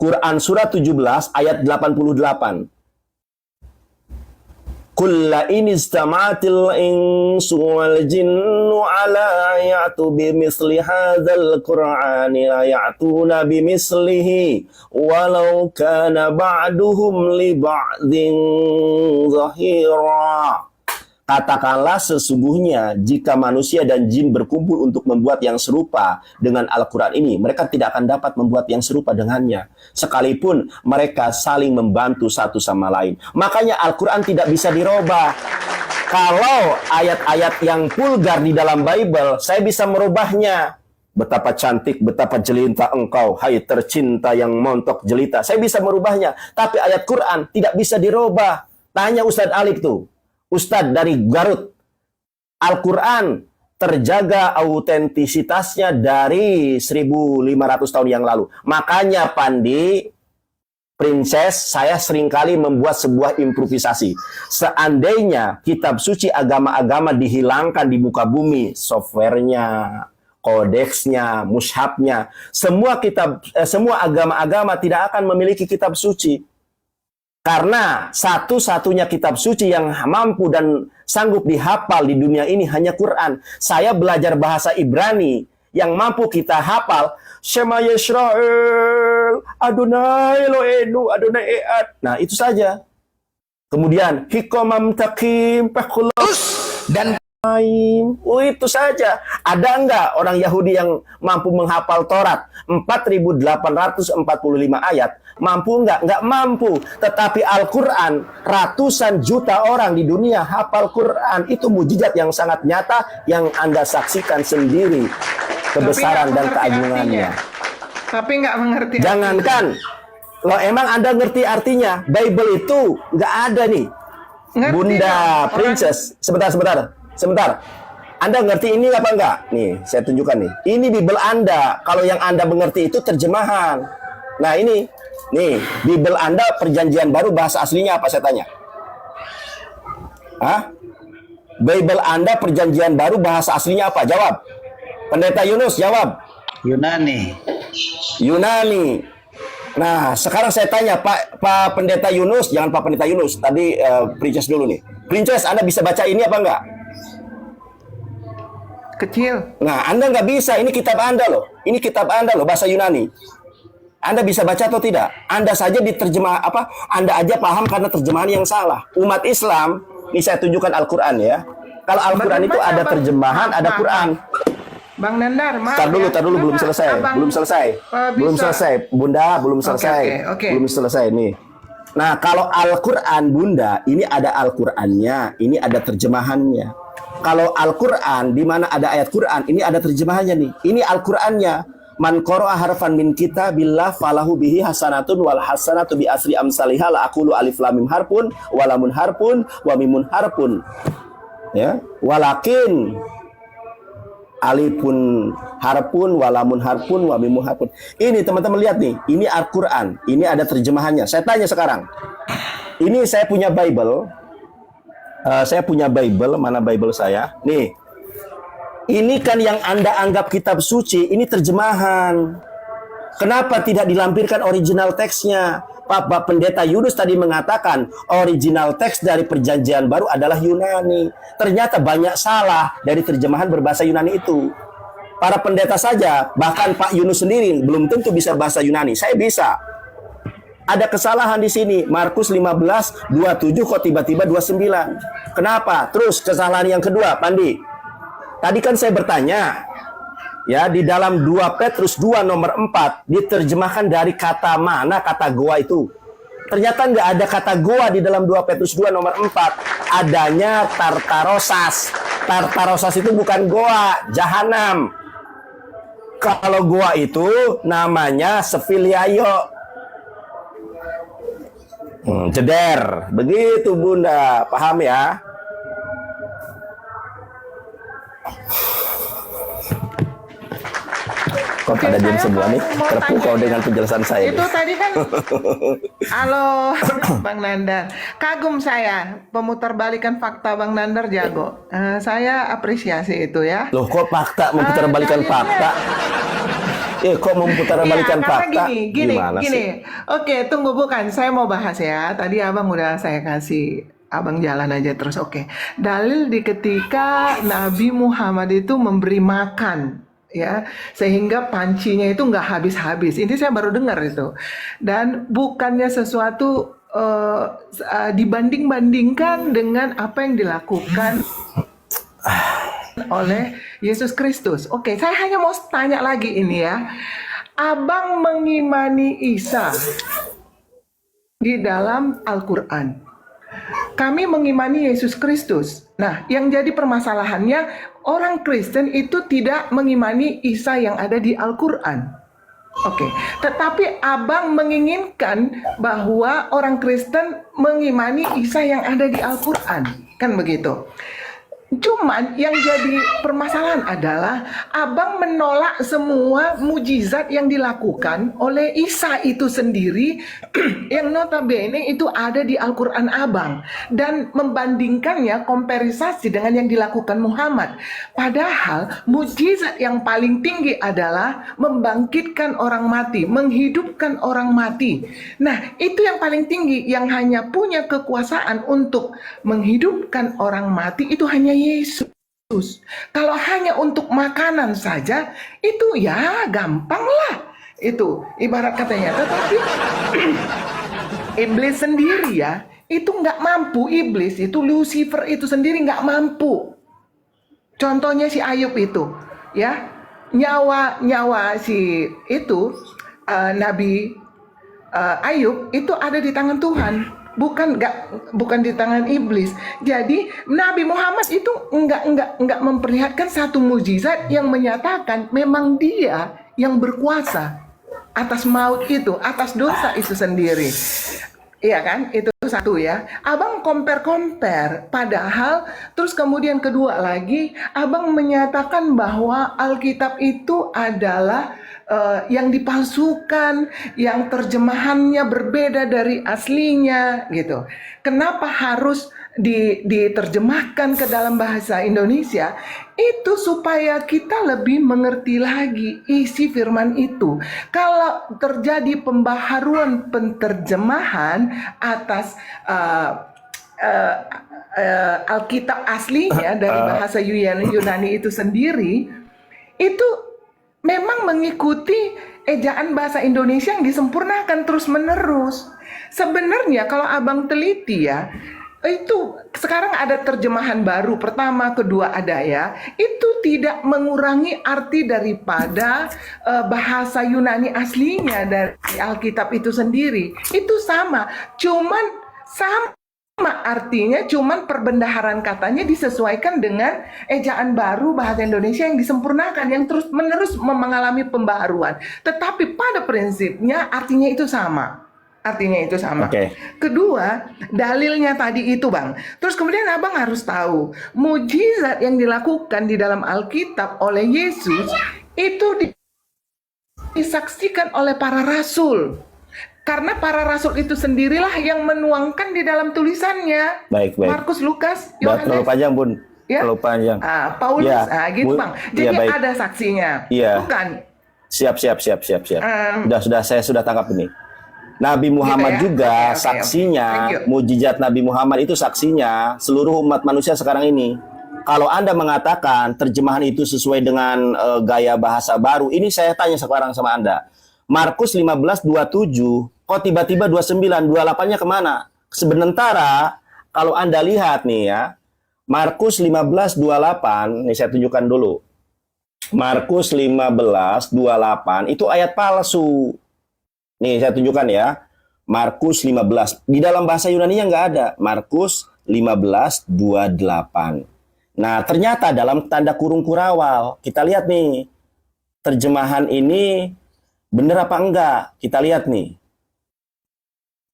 Quran surat 17 ayat 88. Kulla in istama'atil insu wal jinnu ala ya'tu bimisli hadzal qur'ani la ya'tuna bimislihi walau kana ba'duhum li ba'din zahira. Katakanlah sesungguhnya jika manusia dan jin berkumpul untuk membuat yang serupa dengan Al-Quran ini, mereka tidak akan dapat membuat yang serupa dengannya. Sekalipun mereka saling membantu satu sama lain. Makanya Al-Quran tidak bisa dirubah. Kalau ayat-ayat yang vulgar di dalam Bible, saya bisa merubahnya. Betapa cantik, betapa jelita engkau, hai tercinta yang montok jelita. Saya bisa merubahnya. Tapi ayat Quran tidak bisa dirubah. Tanya Ustadz Alif tuh. Ustadz dari Garut. Al-Quran terjaga autentisitasnya dari 1500 tahun yang lalu. Makanya Pandi, Princess, saya seringkali membuat sebuah improvisasi. Seandainya kitab suci agama-agama dihilangkan di muka bumi, softwarenya, kodeksnya, mushafnya, semua agama-agama tidak akan memiliki kitab suci. Karena satu-satunya kitab suci yang mampu dan sanggup dihafal di dunia ini hanya Quran. Saya belajar bahasa Ibrani yang mampu kita hafal. Shema Yisrael, Adonai Eloheinu, Adonai Ead. Nah, itu saja. Kemudian, Hikomam Takim, Pekulos, dan itu saja. Ada enggak orang Yahudi yang mampu menghafal Taurat 4.845 ayat? Mampu enggak? Enggak mampu. Tetapi Al-Quran, ratusan juta orang di dunia hafal Quran. Itu mujizat yang sangat nyata yang Anda saksikan sendiri. Kebesaran dan keagungannya. Tapi nggak mengerti. Jangankan, loh emang Anda ngerti artinya? Bible itu nggak ada nih. Ngerti Bunda dong, Princess, sebentar. Anda ngerti ini apa enggak? Nih, saya tunjukkan nih. Ini Bible Anda. Kalau yang Anda mengerti itu terjemahan. Nah ini, nih Bible Anda Perjanjian Baru bahasa aslinya apa saya tanya? Hah? Bible Anda Perjanjian Baru bahasa aslinya apa? Jawab. Pendeta Yunus jawab. Yunani. Nah, sekarang saya tanya Pak Pendeta Yunus, jangan Pak Pendeta Yunus. Tadi Princess dulu nih. Princess, Anda bisa baca ini apa enggak? Kecil. Nah, Anda nggak bisa. Ini kitab Anda loh. Ini kitab Anda loh, bahasa Yunani. Anda bisa baca atau tidak? Anda saja diterjemah Anda aja paham karena terjemahan yang salah. Umat Islam, ini saya tunjukkan Al-Quran ya. Kalau Al-Quran itu ada terjemahan, ada Quran. Bang Nandar, maaf. Tar dulu, belum selesai. Belum selesai. Bunda, belum selesai. Oke. Belum selesai nih. Nah, kalau Al-Quran, Bunda, ini ada Al-Qurannya, ini ada terjemahannya. Kalau Al-Quran, di mana ada ayat Quran, ini ada terjemahannya nih. Ini Al-Qurannya. Man qara'a harfan min kitabillah falahu bihi hasanatun wal hasanatu bi asri amsalihha la aqulu alif lam mim harpun walamun harpun wa mimun harpun. Ya, walakin alifun harpun walamun harpun wa mimun harpun. Ini teman-teman lihat nih, ini Al-Qur'an, ini ada terjemahannya. Saya tanya sekarang. Ini saya punya Bible. Mana Bible saya? Nih. Ini kan yang Anda anggap kitab suci, ini terjemahan. Kenapa tidak dilampirkan original teksnya? Pak Pendeta Yunus tadi mengatakan original teks dari Perjanjian Baru adalah Yunani. Ternyata banyak salah dari terjemahan berbahasa Yunani itu. Para pendeta saja, bahkan Pak Yunus sendiri belum tentu bisa bahasa Yunani. Saya bisa. Ada kesalahan di sini. Markus 15:27 kok tiba-tiba 29. Kenapa? Terus kesalahan yang kedua, Pandi. Tadi kan saya bertanya, ya, di dalam 2 Petrus 2 nomor 4 diterjemahkan dari kata mana kata goa itu? Ternyata nggak ada kata goa di dalam 2 Petrus 2 nomor 4. Adanya Tartarosas. Tartarosas itu bukan goa, jahanam. Kalau goa itu namanya Sefiliayo. Ceder. Begitu Bunda, paham ya? Kok pada diam semua nih? Terpukau dengan penjelasan saya. Itu tadi kan, halo Bang Nandar, kagum saya pemutarbalikan fakta Bang Nandar jago. Saya apresiasi itu ya. Loh kok fakta memutarbalikan fakta? Kok memutarbalikan fakta? Gimana sih? Oke, tunggu, bukan. Saya mau bahas ya. Tadi abang udah saya kasih. Abang jalan aja terus, oke. Dalil di ketika Nabi Muhammad itu memberi makan, ya, sehingga pancinya itu nggak habis-habis. Ini saya baru dengar itu. Dan bukannya sesuatu dibanding-bandingkan dengan apa yang dilakukan oleh Yesus Kristus. Oke, saya hanya mau tanya lagi ini ya. Abang mengimani Isa di dalam Al-Quran. Kami mengimani Yesus Kristus. Nah, yang jadi permasalahannya, orang Kristen itu tidak mengimani Isa yang ada di Al-Quran. Oke, tetapi abang menginginkan bahwa orang Kristen mengimani Isa yang ada di Al-Quran. Kan begitu. Cuman yang jadi permasalahan adalah abang menolak semua mujizat yang dilakukan oleh Isa itu sendiri yang notabene itu ada di Al-Quran abang, dan membandingkannya komparisasi dengan yang dilakukan Muhammad. Padahal mujizat yang paling tinggi adalah membangkitkan orang mati, menghidupkan orang mati. Nah, itu yang paling tinggi, yang hanya punya kekuasaan untuk menghidupkan orang mati itu hanya Yesus. Kalau hanya untuk makanan saja, itu ya gampang lah. Itu ibarat katanya. Tetapi iblis sendiri ya, itu nggak mampu. Iblis itu, Lucifer itu sendiri nggak mampu. Contohnya si Ayub itu, ya, nyawa si itu Nabi Ayub itu ada di tangan Tuhan. Bukan di tangan iblis. Jadi Nabi Muhammad itu enggak memperlihatkan satu mukjizat yang menyatakan memang dia yang berkuasa atas maut itu, atas dosa itu sendiri. Iya kan? Itu satu ya. Abang compare. Padahal terus kemudian kedua lagi, abang menyatakan bahwa Alkitab itu adalah yang dipalsukan, yang terjemahannya berbeda dari aslinya gitu. Kenapa harus diterjemahkan ke dalam bahasa Indonesia? Itu supaya kita lebih mengerti lagi isi firman itu. Kalau terjadi pembaharuan penterjemahan atas Alkitab aslinya dari bahasa Yunani itu sendiri, itu memang mengikuti ejaan bahasa Indonesia yang disempurnakan terus-menerus. Sebenarnya kalau abang teliti ya, itu sekarang ada terjemahan baru, pertama, kedua ada ya, itu tidak mengurangi arti daripada bahasa Yunani aslinya dari Alkitab itu sendiri. Itu sama, cuman sama artinya, cuman perbendaharaan katanya disesuaikan dengan ejaan baru bahasa Indonesia yang disempurnakan, yang terus menerus mengalami pembaharuan. Tetapi pada prinsipnya artinya itu sama. Artinya itu sama. Oke. Kedua, dalilnya tadi itu, Bang. Terus kemudian Abang harus tahu, mujizat yang dilakukan di dalam Alkitab oleh Yesus itu disaksikan oleh para rasul. Karena para rasul itu sendirilah yang menuangkan di dalam tulisannya. Baik. Markus, Lukas, Terlalu Yohanes. panjang, Bun. Ya? Terlalu panjang. Paulus, Ya, gitu, Bu- Bang. ya, Jadi baik. ada saksinya. Iya. Bukan. Siap. Saya sudah tangkap ini. Nabi Muhammad Gitu ya? juga Oke. saksinya, Thank you. mujizat Nabi Muhammad itu saksinya seluruh umat manusia sekarang ini. Kalau Anda mengatakan terjemahan itu sesuai dengan gaya bahasa baru, ini saya tanya sekarang sama Anda. Markus 15:27, kok tiba-tiba 29, 28-nya kemana? Sebenarnya kalau Anda lihat nih ya, Markus 15:28, nih saya tunjukkan dulu. Markus 15:28 itu ayat palsu. Nih saya tunjukkan ya. Markus 15. Di dalam bahasa Yunani-nya nggak ada. Markus 15:28. Nah, ternyata dalam tanda kurung kurawal, kita lihat nih. Terjemahan ini benar apa enggak? Kita lihat nih.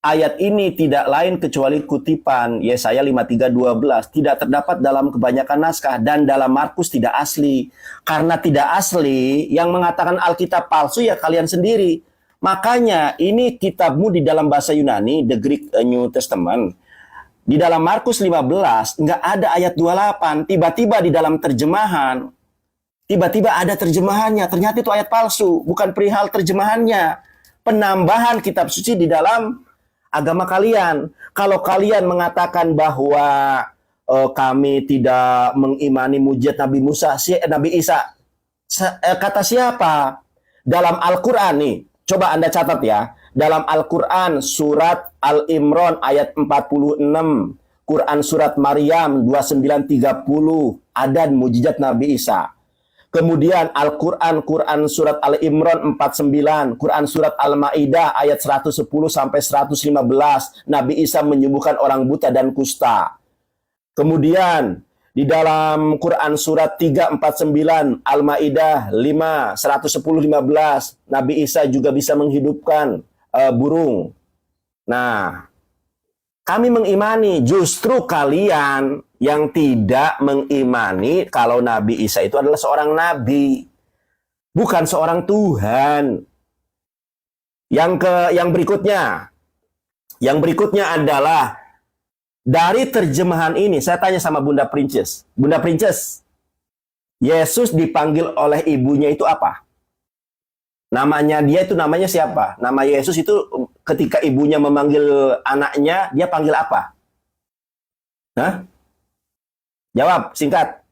Ayat ini tidak lain kecuali kutipan Yesaya 53:12. Tidak terdapat dalam kebanyakan naskah dan dalam Markus tidak asli. Karena tidak asli, yang mengatakan Alkitab palsu ya kalian sendiri. Makanya ini kitabmu di dalam bahasa Yunani, the Greek New Testament. Di dalam Markus 15 nggak ada ayat 28. Tiba-tiba di dalam terjemahan, tiba-tiba ada terjemahannya. Ternyata itu ayat palsu, bukan perihal terjemahannya. Penambahan kitab suci di dalam agama kalian. Kalau kalian mengatakan bahwa kami tidak mengimani mujizat Nabi Musa, Nabi Isa, kata siapa? Dalam Al-Quran nih. Coba Anda catat ya. Dalam Al-Quran surat Al-Imran ayat 46. Quran surat Maryam 29:30. Ada mujizat Nabi Isa. Kemudian Al-Quran, Quran surat Al-Imran 49. Quran surat Al-Ma'idah ayat 110 sampai 115. Nabi Isa menyembuhkan orang buta dan kusta. Kemudian di dalam Quran surat 349, Al-Ma'idah 5, 110-15, Nabi Isa juga bisa menghidupkan burung. Nah, kami mengimani, justru kalian yang tidak mengimani kalau Nabi Isa itu adalah seorang nabi, bukan seorang Tuhan. Yang berikutnya adalah dari terjemahan ini, saya tanya sama Bunda Princess. Bunda Princess, Yesus dipanggil oleh ibunya itu apa? Namanya dia itu namanya siapa? Nama Yesus itu ketika ibunya memanggil anaknya, dia panggil apa? Hah? Jawab, singkat.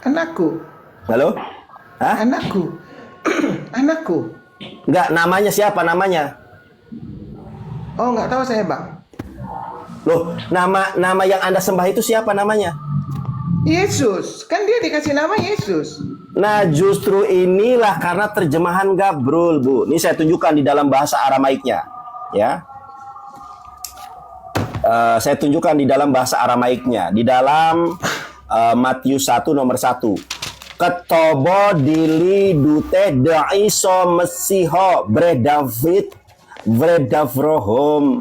Anakku. Halo? Hah? Anakku. Anakku. Enggak, namanya siapa namanya? Oh, nggak tahu saya, Bang. Loh, nama yang Anda sembah itu siapa namanya? Yesus. Kan dia dikasih nama Yesus. Nah, justru inilah karena terjemahan gabrul, Bu. Ini saya tunjukkan di dalam bahasa Aramaiknya, ya. Saya tunjukkan di dalam bahasa Aramaiknya, di dalam Matius 1 nomor 1. Ketobo dili dute daiso mesiho bre David bre Davrohom.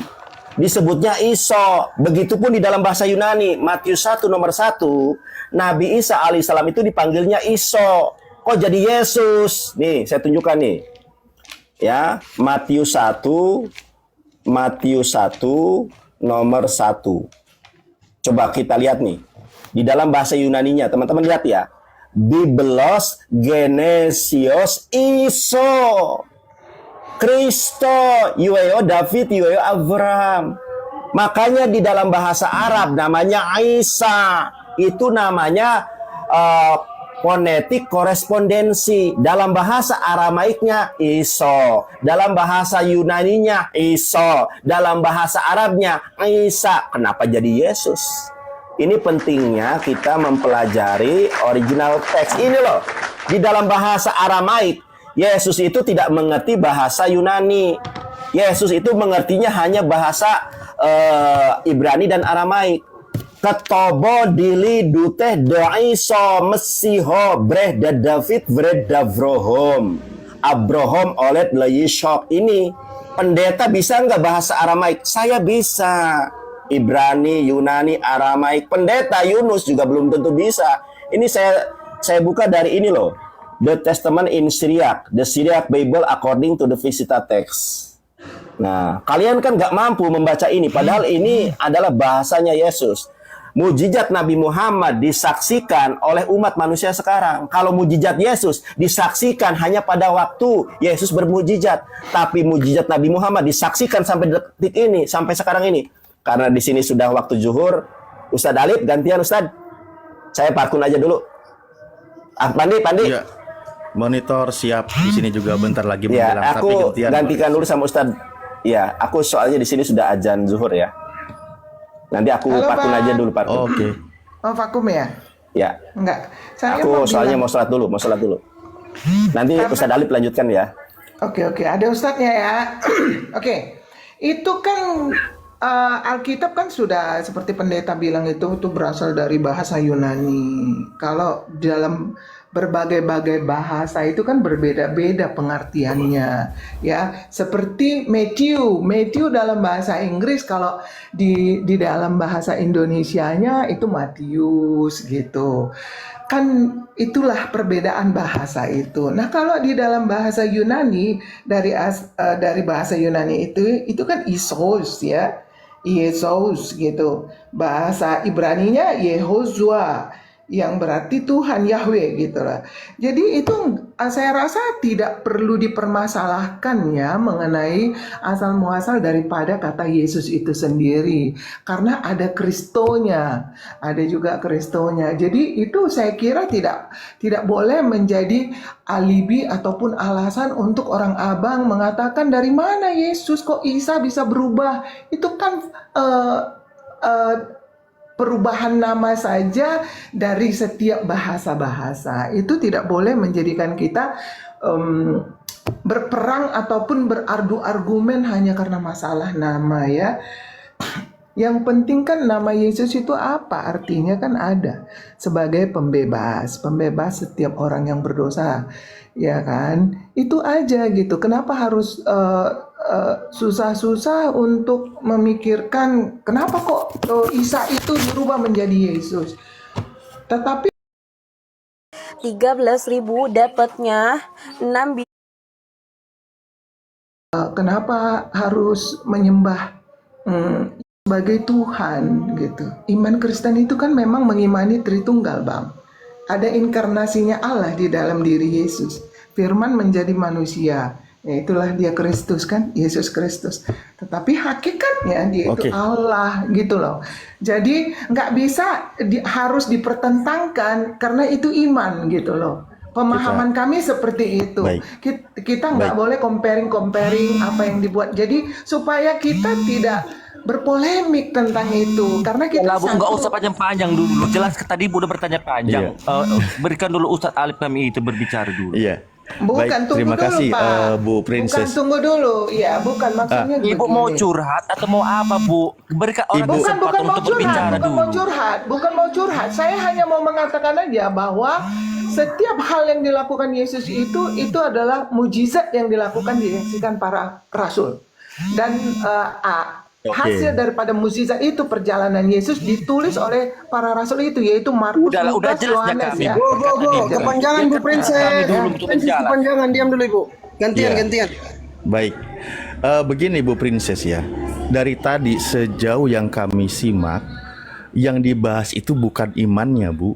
Disebutnya Iso. Begitupun di dalam bahasa Yunani, Matius 1 nomor 1, Nabi Isa alaihissalam itu dipanggilnya Iso. Kok jadi Yesus? Nih, saya tunjukkan nih. Ya, Matius 1 nomor 1. Coba kita lihat nih. Di dalam bahasa Yunaninya, teman-teman lihat ya. Biblos Genesios Iso. Kristo, Yueo David, Yueo Abraham. Makanya di dalam bahasa Arab namanya Isa. Itu namanya fonetik korespondensi. Dalam bahasa Aramaiknya Iso, dalam bahasa Yunaninya Iso, dalam bahasa Arabnya Isa. Kenapa jadi Yesus? Ini pentingnya kita mempelajari original teks. Ini loh, di dalam bahasa Aramaik, Yesus itu tidak mengerti bahasa Yunani. Yesus itu mengertinya hanya bahasa Ibrani dan Aramaik. Ketobo dili duteh doiso mesiho breh da David vred davrohom Abraham olet leyishok. Ini pendeta bisa nggak bahasa Aramaik? Saya bisa. Ibrani, Yunani, Aramaik. Pendeta Yunus juga belum tentu bisa. Ini saya buka dari ini loh, The Testament in Syriac, The Syriac Bible according to the Visita Text. Nah, kalian kan nggak mampu membaca ini, padahal ini adalah bahasanya Yesus. Mujizat Nabi Muhammad disaksikan oleh umat manusia sekarang. Kalau mujizat Yesus disaksikan hanya pada waktu Yesus bermujizat, tapi mujizat Nabi Muhammad disaksikan sampai detik ini, sampai sekarang ini. Karena di sini sudah waktu zuhur, Ustadz Alif gantian Ustadz. Saya parkun aja dulu. Pandi. Iya. Monitor siap di sini juga bentar lagi Ya, menjelang, tapi aku gantian. gantikan dulu sama Ustadz. Ya, aku soalnya di sini sudah azan zuhur ya. Nanti aku Halo, parkun Bang. aja dulu parkun. Oke. Oh, vakum ya? Ya. Enggak. Saya Aku soalnya bilang- mau sholat dulu. Nanti Ustadz Alif lanjutkan ya. Oke, ada ustadznya ya. Oke, itu kan Alkitab kan sudah seperti pendeta bilang itu berasal dari bahasa Yunani. Kalau dalam berbagai-bagai bahasa itu kan berbeda-beda pengertiannya, ya. Seperti Matthew dalam bahasa Inggris, kalau di dalam bahasa Indonesianya itu Matius gitu. Kan itulah perbedaan bahasa itu. Nah, kalau di dalam bahasa Yunani dari bahasa Yunani itu kan Isos ya. Yesus gitu. Bahasa Ibraninya Yehozua yang berarti Tuhan Yahweh gitu lah. Jadi itu saya rasa tidak perlu dipermasalahkan ya mengenai asal muasal daripada kata Yesus itu sendiri, karena ada Kristonya, ada juga Kristonya. Jadi itu saya kira tidak boleh menjadi alibi ataupun alasan untuk orang abang mengatakan dari mana Yesus kok Isa bisa berubah. Itu kan perubahan nama saja dari setiap bahasa-bahasa. Itu tidak boleh menjadikan kita berperang ataupun berargu argumen hanya karena masalah nama ya. Yang penting kan nama Yesus itu apa? Artinya kan ada sebagai pembebas setiap orang yang berdosa, ya kan? Itu aja gitu. Kenapa harus susah-susah untuk memikirkan kenapa kok Isa itu dirubah menjadi Yesus? Tetapi 13.000 dapatnya 6 kenapa harus menyembah sebagai Tuhan gitu? Iman Kristen itu kan memang mengimani Tritunggal, Bang. Ada inkarnasinya Allah di dalam diri Yesus. Firman menjadi manusia. Ya, itulah dia Kristus kan, Yesus Kristus. Tetapi hakikatnya dia itu Allah gitu loh. Jadi nggak bisa harus dipertentangkan karena itu iman gitu loh. Pemahaman kami seperti itu. Kita nggak boleh comparing apa yang dibuat. Jadi supaya kita tidak berpolemik tentang itu karena kita Bu, nggak usah panjang-panjang dulu. Jelas tadi Bu udah bertanya panjang. Berikan dulu Ustadz Alif kami itu berbicara dulu. Iya. Bukan, tunggu terima dulu, kasih Pak. Bu Princess. Bukan, tunggu dulu. Ya, bukan maksudnya Ibu begini. mau curhat atau mau apa Bu? Berikan orang kesempatan untuk berbicara dulu. Bukan mau curhat. Saya hanya mau mengatakan aja bahwa setiap hal yang dilakukan Yesus itu adalah mujizat yang dilakukan disaksikan para rasul. Dan hasil daripada mukjizat itu perjalanan Yesus ditulis oleh para rasul itu, yaitu Markus, udah Lukas, jelasnya Yohanes kami. ya. Kepanjangan Bu Princess. Kepanjangan, diam dulu Ibu. Gantian. Baik. Begini Bu Princess ya. Dari tadi sejauh yang kami simak, yang dibahas itu bukan imannya Bu.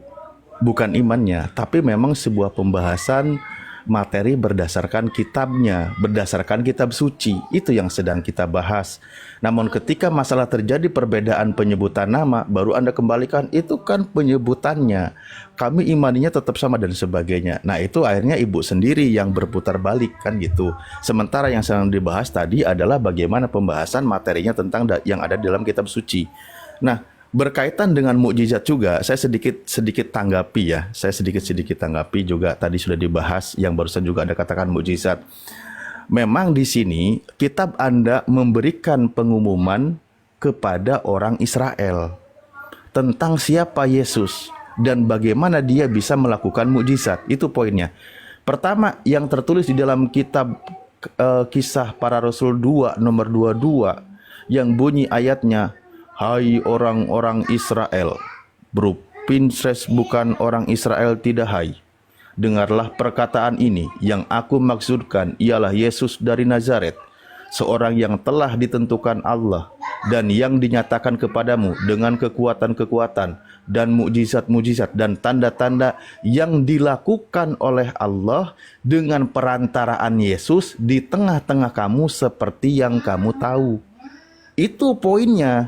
Bukan imannya, tapi memang sebuah pembahasan materi berdasarkan kitabnya, berdasarkan kitab suci. Itu yang sedang kita bahas. Namun ketika masalah terjadi perbedaan penyebutan nama, baru Anda kembalikan, itu kan penyebutannya. Kami imaninya tetap sama dan sebagainya. Nah itu akhirnya ibu sendiri yang berputar balik kan gitu. Sementara yang sedang dibahas tadi adalah bagaimana pembahasan materinya tentang yang ada di dalam kitab suci. Nah, berkaitan dengan mukjizat juga, saya sedikit tanggapi ya. Saya sedikit tanggapi juga tadi sudah dibahas yang barusan juga Anda katakan mukjizat. Memang di sini kitab Anda memberikan pengumuman kepada orang Israel tentang siapa Yesus dan bagaimana dia bisa melakukan mukjizat. Itu poinnya. Pertama, yang tertulis di dalam kitab Kisah Para Rasul 2 nomor 22 yang bunyi ayatnya, hai orang-orang Israel, berprinsip bukan orang Israel tidak hai. Dengarlah perkataan ini, yang aku maksudkan ialah Yesus dari Nazaret, seorang yang telah ditentukan Allah dan yang dinyatakan kepadamu dengan kekuatan-kekuatan dan mukjizat-mukjizat dan tanda-tanda yang dilakukan oleh Allah dengan perantaraan Yesus di tengah-tengah kamu seperti yang kamu tahu. Itu poinnya.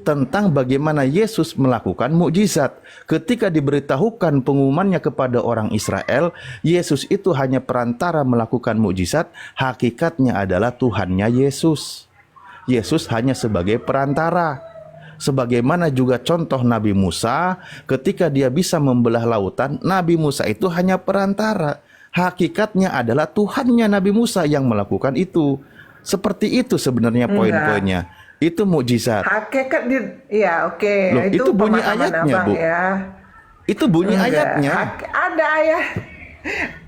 Tentang bagaimana Yesus melakukan mukjizat. Ketika diberitahukan pengumumannya kepada orang Israel, Yesus itu hanya perantara melakukan mukjizat, hakikatnya adalah Tuhannya Yesus. Yesus hanya sebagai perantara. Sebagaimana juga contoh Nabi Musa, ketika dia bisa membelah lautan, Nabi Musa itu hanya perantara. Hakikatnya adalah Tuhannya Nabi Musa yang melakukan itu. Seperti itu sebenarnya poin-poinnya. Itu mukjizat. Hakikat ya oke. Loh, itu bunyi pemahaman ayatnya, Abang, Bu. ya. Itu bunyi ayatnya. Ada ayat.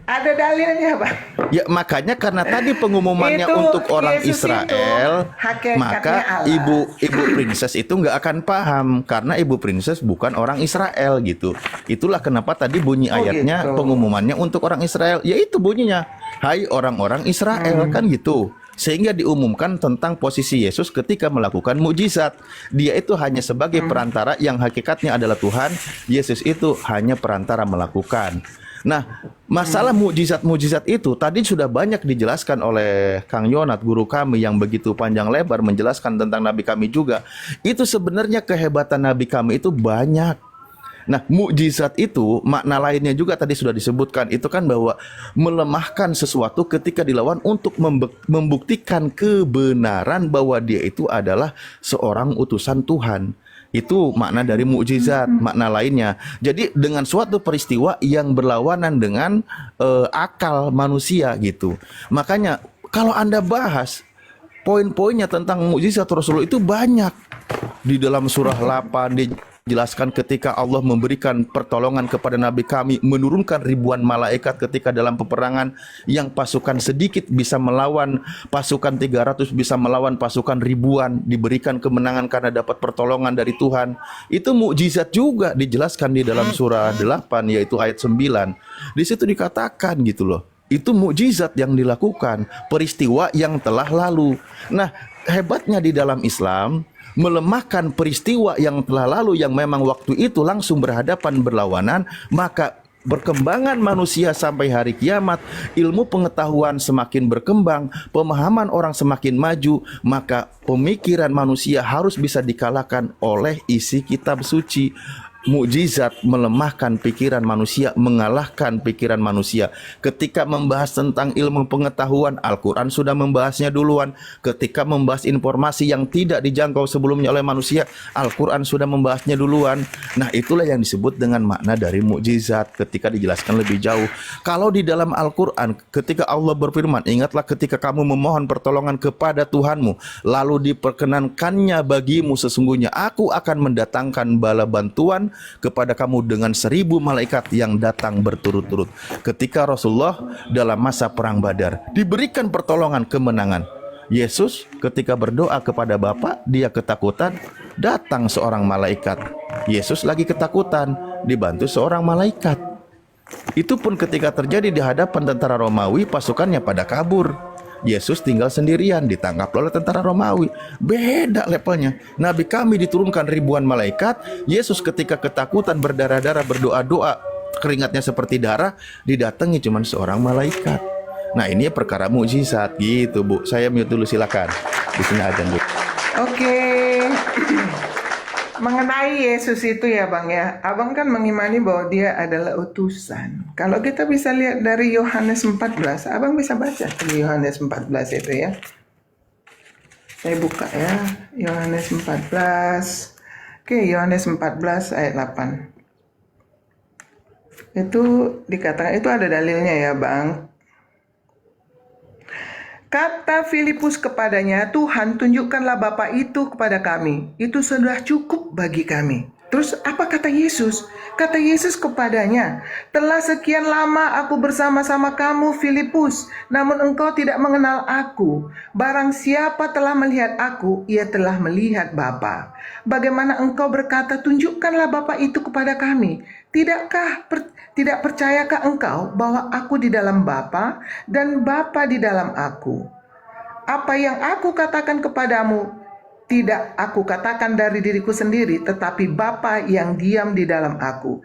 Ada dalilnya, Bang. Ya makanya karena tadi pengumumannya Itu untuk orang Yesus Israel, itu hakikatnya maka Allah. ibu princess itu nggak akan paham karena ibu princess bukan orang Israel gitu. Itulah kenapa tadi bunyi ayatnya gitu. pengumumannya untuk orang Israel. Yaitu bunyinya, hai orang-orang Israel kan gitu. Sehingga diumumkan tentang posisi Yesus ketika melakukan mukjizat. Dia itu hanya sebagai perantara yang hakikatnya adalah Tuhan. Yesus itu hanya perantara melakukan. Nah, masalah mukjizat-mukjizat itu tadi sudah banyak dijelaskan oleh Kang Yonat, guru kami yang begitu panjang lebar menjelaskan tentang Nabi kami juga. Itu sebenarnya kehebatan Nabi kami itu banyak. Nah, mukjizat itu makna lainnya juga tadi sudah disebutkan. Itu kan bahwa melemahkan sesuatu ketika dilawan untuk membuktikan kebenaran bahwa dia itu adalah seorang utusan Tuhan. Itu makna dari mukjizat, makna lainnya. Jadi dengan suatu peristiwa yang berlawanan dengan akal manusia gitu. Makanya kalau Anda bahas poin-poinnya tentang mukjizat Rasulullah itu banyak. Di dalam surah 8 dijelaskan ketika Allah memberikan pertolongan kepada Nabi kami, menurunkan ribuan malaikat ketika dalam peperangan, yang pasukan sedikit bisa melawan pasukan 300, bisa melawan pasukan ribuan, diberikan kemenangan karena dapat pertolongan dari Tuhan. Itu mukjizat juga dijelaskan di dalam surah 8 yaitu ayat 9. Di situ dikatakan gitu loh. Itu mukjizat yang dilakukan, peristiwa yang telah lalu. Nah, hebatnya di dalam Islam, melemahkan peristiwa yang telah lalu yang memang waktu itu langsung berhadapan berlawanan, maka perkembangan manusia sampai hari kiamat, ilmu pengetahuan semakin berkembang, pemahaman orang semakin maju, maka pemikiran manusia harus bisa dikalahkan oleh isi kitab suci. Mukjizat melemahkan pikiran manusia, mengalahkan pikiran manusia. Ketika membahas tentang ilmu pengetahuan, Al-Quran sudah membahasnya duluan. Ketika membahas informasi yang tidak dijangkau sebelumnya oleh manusia, Al-Quran sudah membahasnya duluan. Nah, itulah yang disebut dengan makna dari mukjizat ketika dijelaskan lebih jauh. Kalau di dalam Al-Quran, ketika Allah berfirman, ingatlah ketika kamu memohon pertolongan kepada Tuhanmu, lalu diperkenankannya bagimu, sesungguhnya aku akan mendatangkan bala bantuan kepada kamu dengan 1000 malaikat yang datang berturut-turut. Ketika Rasulullah dalam masa perang Badar diberikan pertolongan kemenangan, Yesus ketika berdoa kepada Bapa, dia ketakutan, datang seorang malaikat. Yesus lagi ketakutan, dibantu seorang malaikat. Itu pun ketika terjadi di hadapan tentara Romawi, pasukannya pada kabur. Yesus tinggal sendirian, ditangkap oleh tentara Romawi. Beda levelnya. Nabi kami diturunkan ribuan malaikat. Yesus ketika ketakutan berdarah-darah berdoa-doa, keringatnya seperti darah, didatangi cuman seorang malaikat. Nah, ini perkara mukjizat gitu, Bu. Saya mute dulu, silakan. Di sini ada, Bu. Oke. Mengenai Yesus itu ya Bang ya, Abang kan mengimani bahwa dia adalah utusan. Kalau kita bisa lihat dari Yohanes 14, Abang bisa baca di Yohanes 14 itu ya. Saya buka ya, Yohanes 14. Oke, Yohanes 14 ayat 8. Itu dikatakan, itu ada dalilnya ya Bang. Kata Filipus kepadanya, Tuhan tunjukkanlah Bapa itu kepada kami. Itu sudah cukup bagi kami. Terus apa kata Yesus? Kata Yesus kepadanya, telah sekian lama aku bersama-sama kamu Filipus, namun engkau tidak mengenal aku. Barang siapa telah melihat aku, ia telah melihat Bapa. Bagaimana engkau berkata, tunjukkanlah Bapa itu kepada kami? Tidak percayakah engkau bahwa aku di dalam Bapa dan Bapa di dalam aku? Apa yang aku katakan kepadamu, tidak aku katakan dari diriku sendiri, tetapi Bapa yang diam di dalam aku.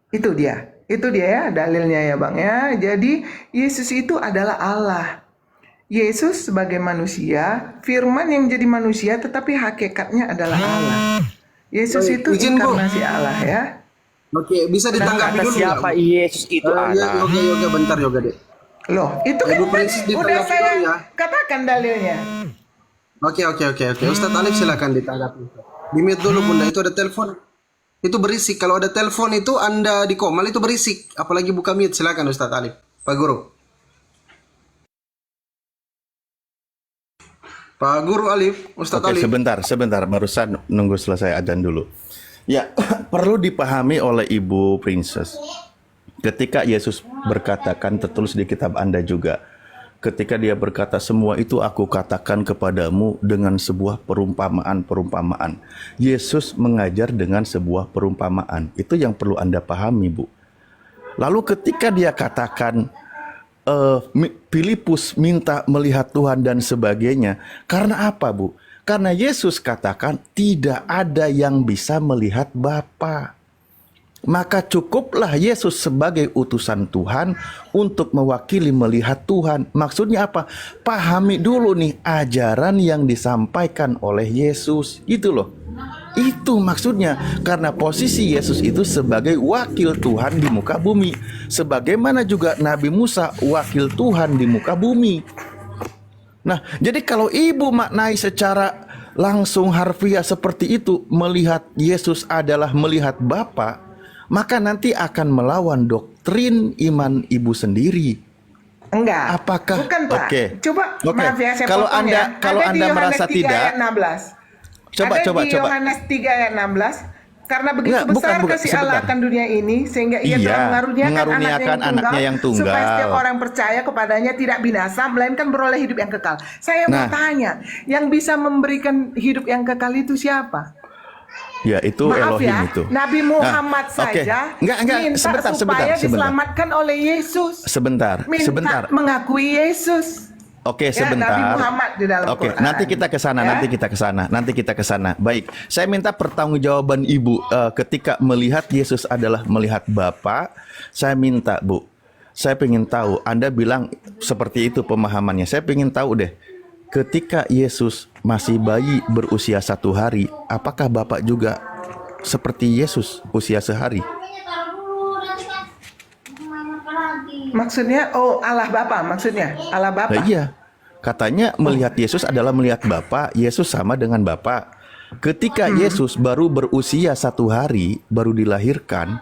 Itu dia ya dalilnya ya Bang ya. Jadi Yesus itu adalah Allah. Yesus sebagai manusia, Firman yang menjadi manusia, tetapi hakikatnya adalah Allah. Yesus itu inkarnasi Allah ya. Oke, bisa ditanggapi dulu siapa Yesus itu Allah? Yoga, bentar Yoga deh. Loh, itu kan udah saya katakan dalilnya. Oke. Ustadz Alif silakan ditanggapi. Di-mute dulu Bunda, itu ada telepon. Itu berisik. Kalau ada telepon itu Anda di komal itu berisik. Apalagi buka mute, silakan Ustadz Alif. Pak Guru Alif, Ustadz Alif. Sebentar. Barusan nunggu selesai adzan dulu. Ya, perlu dipahami oleh Ibu Princess. Ketika Yesus berkatakan, tertulis di kitab Anda juga, ketika dia berkata, semua itu aku katakan kepadamu dengan sebuah perumpamaan. Yesus mengajar dengan sebuah perumpamaan. Itu yang perlu Anda pahami, Bu. Lalu ketika dia katakan, Filipus minta melihat Tuhan dan sebagainya, karena apa, Bu? Karena Yesus katakan tidak ada yang bisa melihat Bapa. Maka cukuplah Yesus sebagai utusan Tuhan untuk mewakili melihat Tuhan. Maksudnya apa? Pahami dulu nih ajaran yang disampaikan oleh Yesus. Itu loh. Itu maksudnya. Karena posisi Yesus itu sebagai wakil Tuhan di muka bumi. Sebagaimana juga Nabi Musa wakil Tuhan di muka bumi. Nah, jadi kalau Ibu maknai secara langsung harfiah seperti itu, melihat Yesus adalah melihat Bapa, maka nanti akan melawan doktrin iman Ibu sendiri. Enggak. Apakah? Bukan Pak. Oke. Coba maaf ya saya kalau potong Anda ya. kalau Ada Anda di merasa Yohanes 3 tidak, ayat 16. coba. Yohanes 3 ayat 16. Karena begitu besar kasih Allah akan dunia ini, sehingga ia telah mengaruniakan anaknya yang tunggal, supaya setiap orang percaya kepadanya tidak binasa, melainkan beroleh hidup yang kekal. Saya mau tanya, yang bisa memberikan hidup yang kekal itu siapa? Ya, itu Maaf Elohim ya, itu. Nabi Muhammad saja minta supaya diselamatkan oleh Yesus. Sebentar. Mengakui Yesus. Oke, sebentar. Nabi Muhammad di dalam Quran. Nanti kita ke sana. Baik, saya minta pertanggungjawaban Ibu ketika melihat Yesus adalah melihat Bapa. Saya minta, Bu. Saya ingin tahu, Anda bilang seperti itu pemahamannya. Saya ingin tahu deh, ketika Yesus masih bayi berusia 1 hari, apakah Bapak juga seperti Yesus usia sehari? Maksudnya, Allah Bapa maksudnya, Allah Bapa. Nah, iya, katanya melihat Yesus adalah melihat Bapa. Yesus sama dengan Bapa. Ketika Yesus baru berusia 1 hari, baru dilahirkan,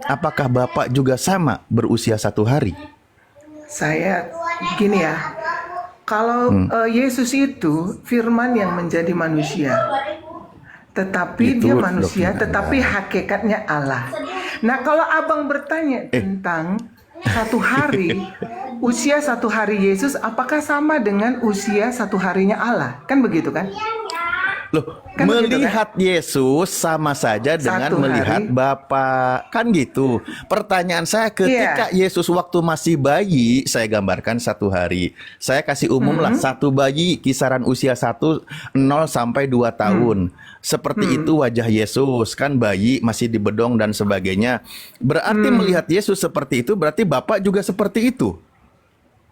apakah Bapak juga sama berusia 1 hari? Saya gini ya, kalau Yesus itu Firman yang menjadi manusia, tetapi dia manusia, tetapi hakikatnya Allah. Nah, kalau Abang bertanya tentang 1 hari, usia 1 hari Yesus apakah sama dengan usia 1 harinya Allah? Kan begitu kan? Loh, Kan begitu, melihat Yesus sama saja dengan Satu melihat hari. Bapa. Kan gitu. Pertanyaan saya, ketika Yesus waktu masih bayi, saya gambarkan 1 hari. Saya kasih umum lah, satu bayi kisaran usia 0 sampai 2 tahun. Seperti itu wajah Yesus. Kan bayi masih di bedong dan sebagainya. Berarti melihat Yesus seperti itu, berarti Bapa juga seperti itu.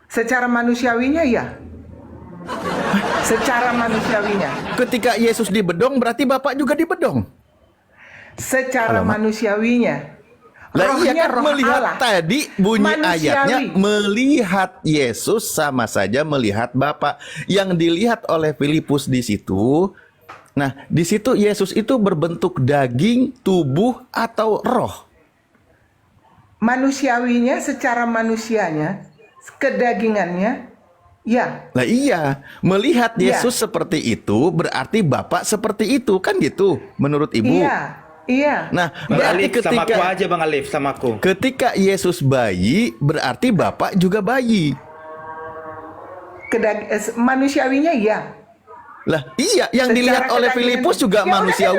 Secara manusiawinya ya. Secara manusiawinya. Ketika Yesus di bedong, berarti Bapak juga di bedong. Secara Alamak. manusiawinya. Lah iya Rohnya kan roh melihat Allah. tadi bunyi Manusiawi. ayatnya melihat Yesus sama saja melihat Bapa. Yang dilihat oleh Filipus di situ. Nah, di situ Yesus itu berbentuk daging, tubuh atau roh. Manusiawinya secara manusianya, kedagingannya, ya. Lah iya, melihat Iya. Yesus seperti itu berarti Bapak seperti itu kan gitu menurut Ibu. Iya, iya. Nah, Bang berarti Alif, sama aku ketika aja Bang Alif, sama aku. ketika Yesus bayi berarti Bapak juga bayi. Manusiawinya ya. Lah iya, yang Secara dilihat oleh kedagingan- Filipus juga Ya udah, manusiawi.